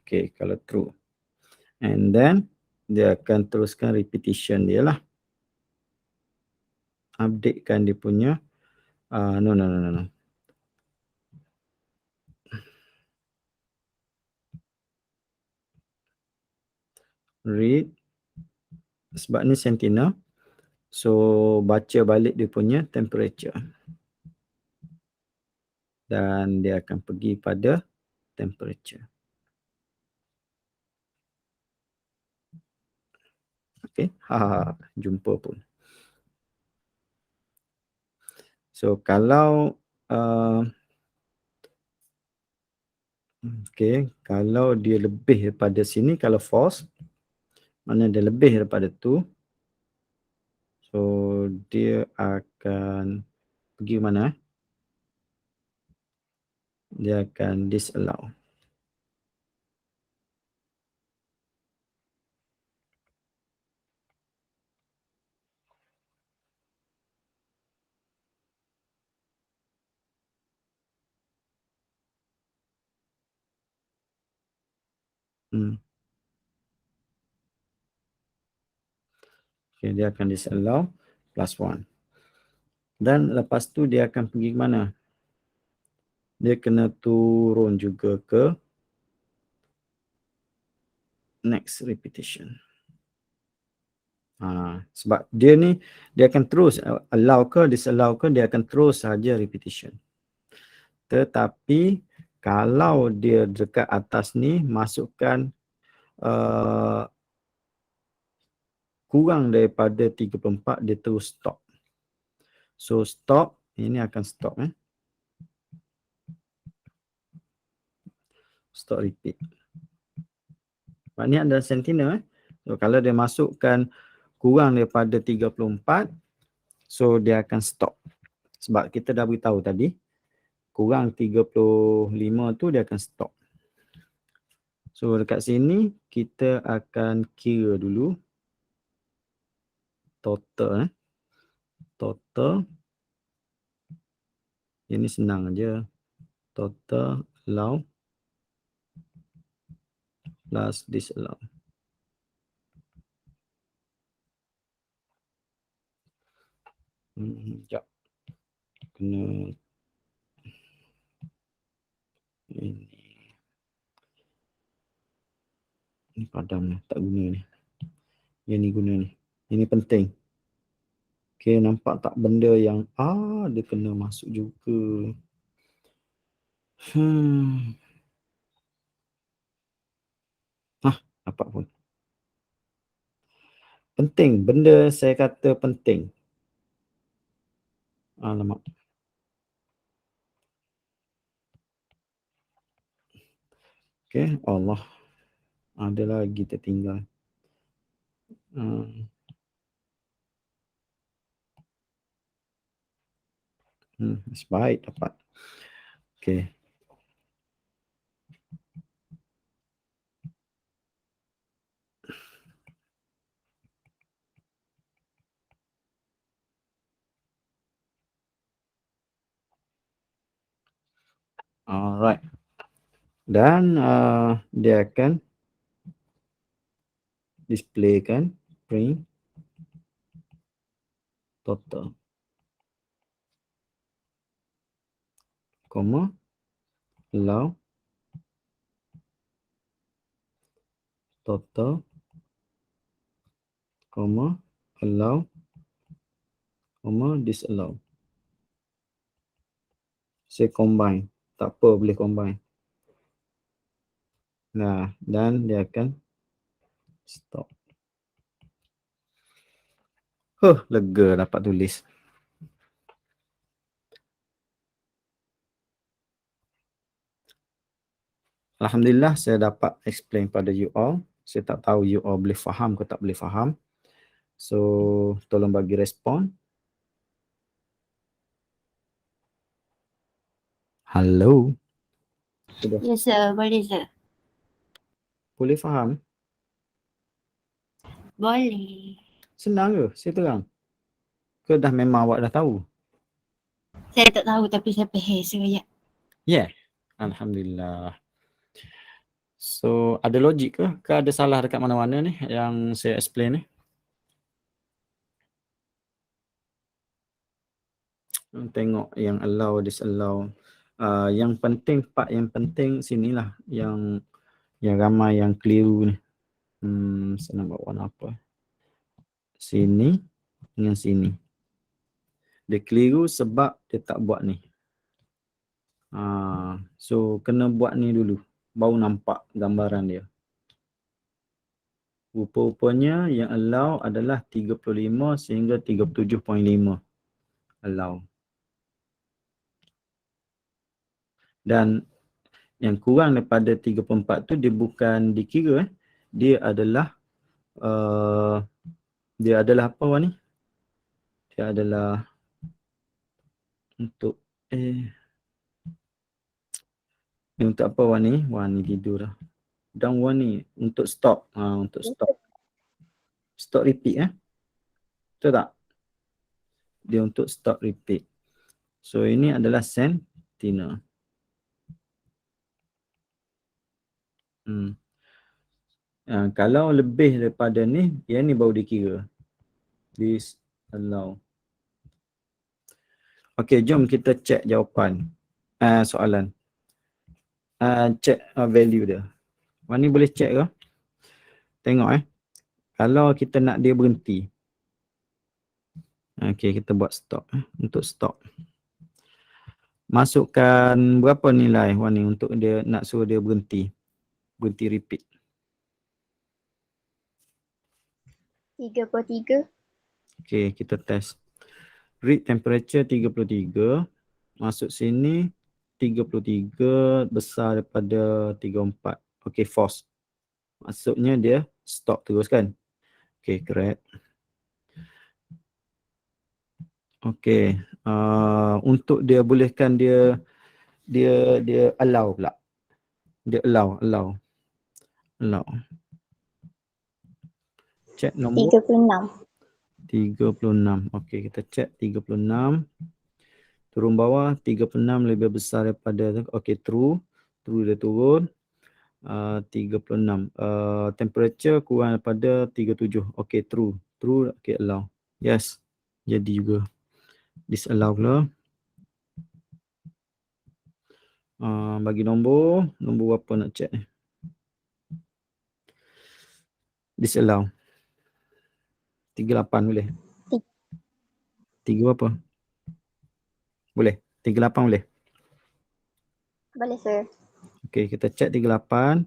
Okay, kalau true. And then, dia akan teruskan repetition dia lah. Updatekan dia punya. No. Read. Sebab ni sentinel. So, baca balik dia punya temperature. Dan dia akan pergi pada temperature. Okay. Jumpa pun. So, kalau kalau dia lebih daripada sini, kalau false, mana dia lebih daripada tu, so dia akan pergi mana? dia akan disallow. Okay, dia akan disallow +1. Dan lepas tu dia akan pergi ke mana? Dia kena turun juga ke next repetition. Sebab dia ni, dia akan terus allow ke disallow ke, dia akan terus saja repetition. Tetapi kalau dia dekat atas ni masukkan kurang daripada 34, dia terus stop. So stop, ini akan stop. Stop repeat. Sebab ni ada sentinel. So kalau dia masukkan kurang daripada 34, so dia akan stop. Sebab kita dah beritahu tadi, kurang 35 tu dia akan stop. So dekat sini kita akan kira dulu total. Total. Ini senang aja. Total allow plus disallow. Sekejap. Kena ini padam ni, tak guna ni. Yang ni guna ni. Ini penting. Okay, nampak tak benda yang dia kena masuk juga. Dapat pun. Penting, benda saya kata penting. Alamak. Okay, Allah. Ada lagi tertinggal. Baik dapat. Okay. Alright. Dan dia akan displaykan print total. Comma. Allow. Total. Comma. Allow. Comma. Disallow. Saya combine. Tak apa, boleh combine. Nah, dan dia akan stop. Lega dapat tulis. Alhamdulillah saya dapat explain pada you all. Saya tak tahu you all boleh faham ke tak boleh faham. So, tolong bagi respon. Hello. Yes sir, boleh sir. Boleh faham? Boleh. Senang ke? Saya terang. Ke dah memang awak dah tahu? Saya tak tahu tapi saya faham sekejap. Yeah. Alhamdulillah. So, ada logik ke? Ke ada salah dekat mana-mana ni yang saya explain ni? Tengok yang allow, disallow. Yang penting, part yang penting sinilah. Yang ramai yang keliru ni. Saya nak buat warna apa? Sini dengan sini. Dia keliru sebab dia tak buat ni. So, kena buat ni dulu. Baru nampak gambaran dia. Rupa-rupanya yang allow adalah 35 sehingga 37.5. Allow. Dan yang kurang daripada 34 tu dia bukan dikira. Dia adalah apa ni? Dia adalah untuk Ni untuk apa Wani? Wani tidur dah. Dan Wani untuk stop. Untuk stop. Stop repeat Betul tak? Dia untuk stop repeat. So ini adalah sentinel. Kalau lebih daripada ni, yang ni baru dikira. Disallow. Okey, jom kita check jawapan. Soalan. Check value dia. Wani boleh check ke? Tengok Kalau kita nak dia berhenti. Okey, kita buat stop. Untuk stop. Masukkan berapa nilai Wani untuk dia nak suruh dia berhenti. Berhenti repeat. 33. Okey, kita test. Read temperature 33. Masuk sini 33 besar daripada 34. Okey, false. Maksudnya dia stop terus kan? Okey, correct. Okey, untuk dia bolehkan dia allow pula. Dia allow. Check nombor 36. Okey, kita check 36. Turun bawah 36 lebih besar daripada okey, true. True dia turun. 36. Temperature kurang daripada 37. Okey, true. True, okey, allow. Yes. Jadi juga. Disallow pula. Bagi nombor berapa nak check ni? Disallow. 38 boleh? 3 berapa? Boleh? 38 boleh? Boleh, sir. Okey, kita check 38.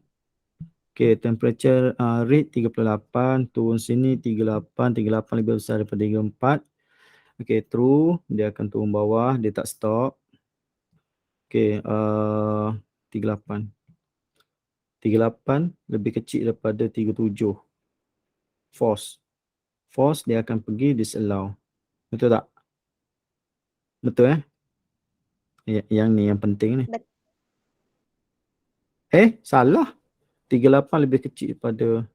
Okey, temperature rate 38, turun sini 38 lebih besar daripada 34. Okey, true, dia akan turun bawah, dia tak stop. Okey, 38. 38 lebih kecil daripada 37. False. False, dia akan pergi disallow. Betul tak? Betul Yang ni yang penting ni. Salah. 38 lebih kecil daripada.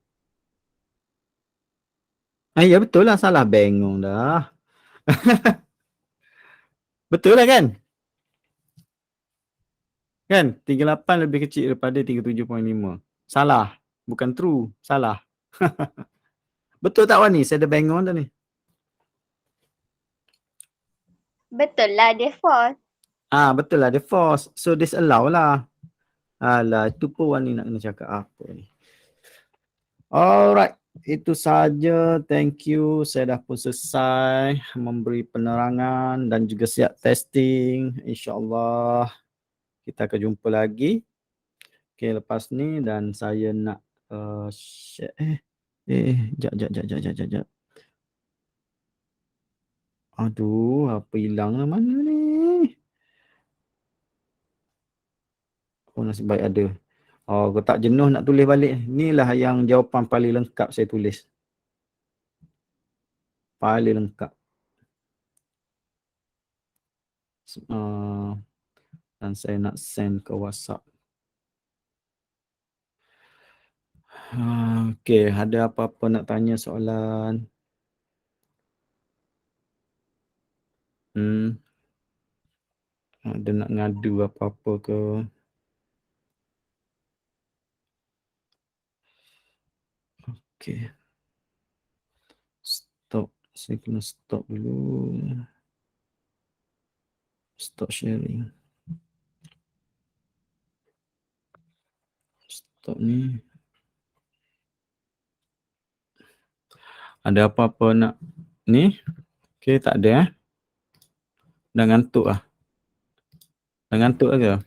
Ya betul lah, salah, bengong dah. Betul lah kan? Kan? 38 lebih kecil daripada 37.5. Salah. Bukan true. Salah. Betul tak Wani? Saya dah bengong dah ni. Betul lah, dia false. Betul lah, dia false. So disallow lah. Alah, itu pun Wani nak kena cakap apa ni. Alright. Itu saja. Thank you. Saya dah pun selesai memberi penerangan dan juga siap testing. InsyaAllah kita akan jumpa lagi. Okay, lepas ni dan saya nak share. Jap. Aduh, apa hilang lah mana ni? Nasib baik ada. Kau tak jenuh nak tulis balik. Inilah yang jawapan paling lengkap saya tulis. Paling lengkap. Dan saya nak send ke WhatsApp. Okay, ada apa-apa nak tanya soalan? Ada nak ngadu apa-apa ke? Okay. Stop. Saya kena stop dulu. Stop sharing. Stop ni. Ada apa-apa nak ni? Okay, tak ada Dah ngantuk lah. Dah ngantuk ke?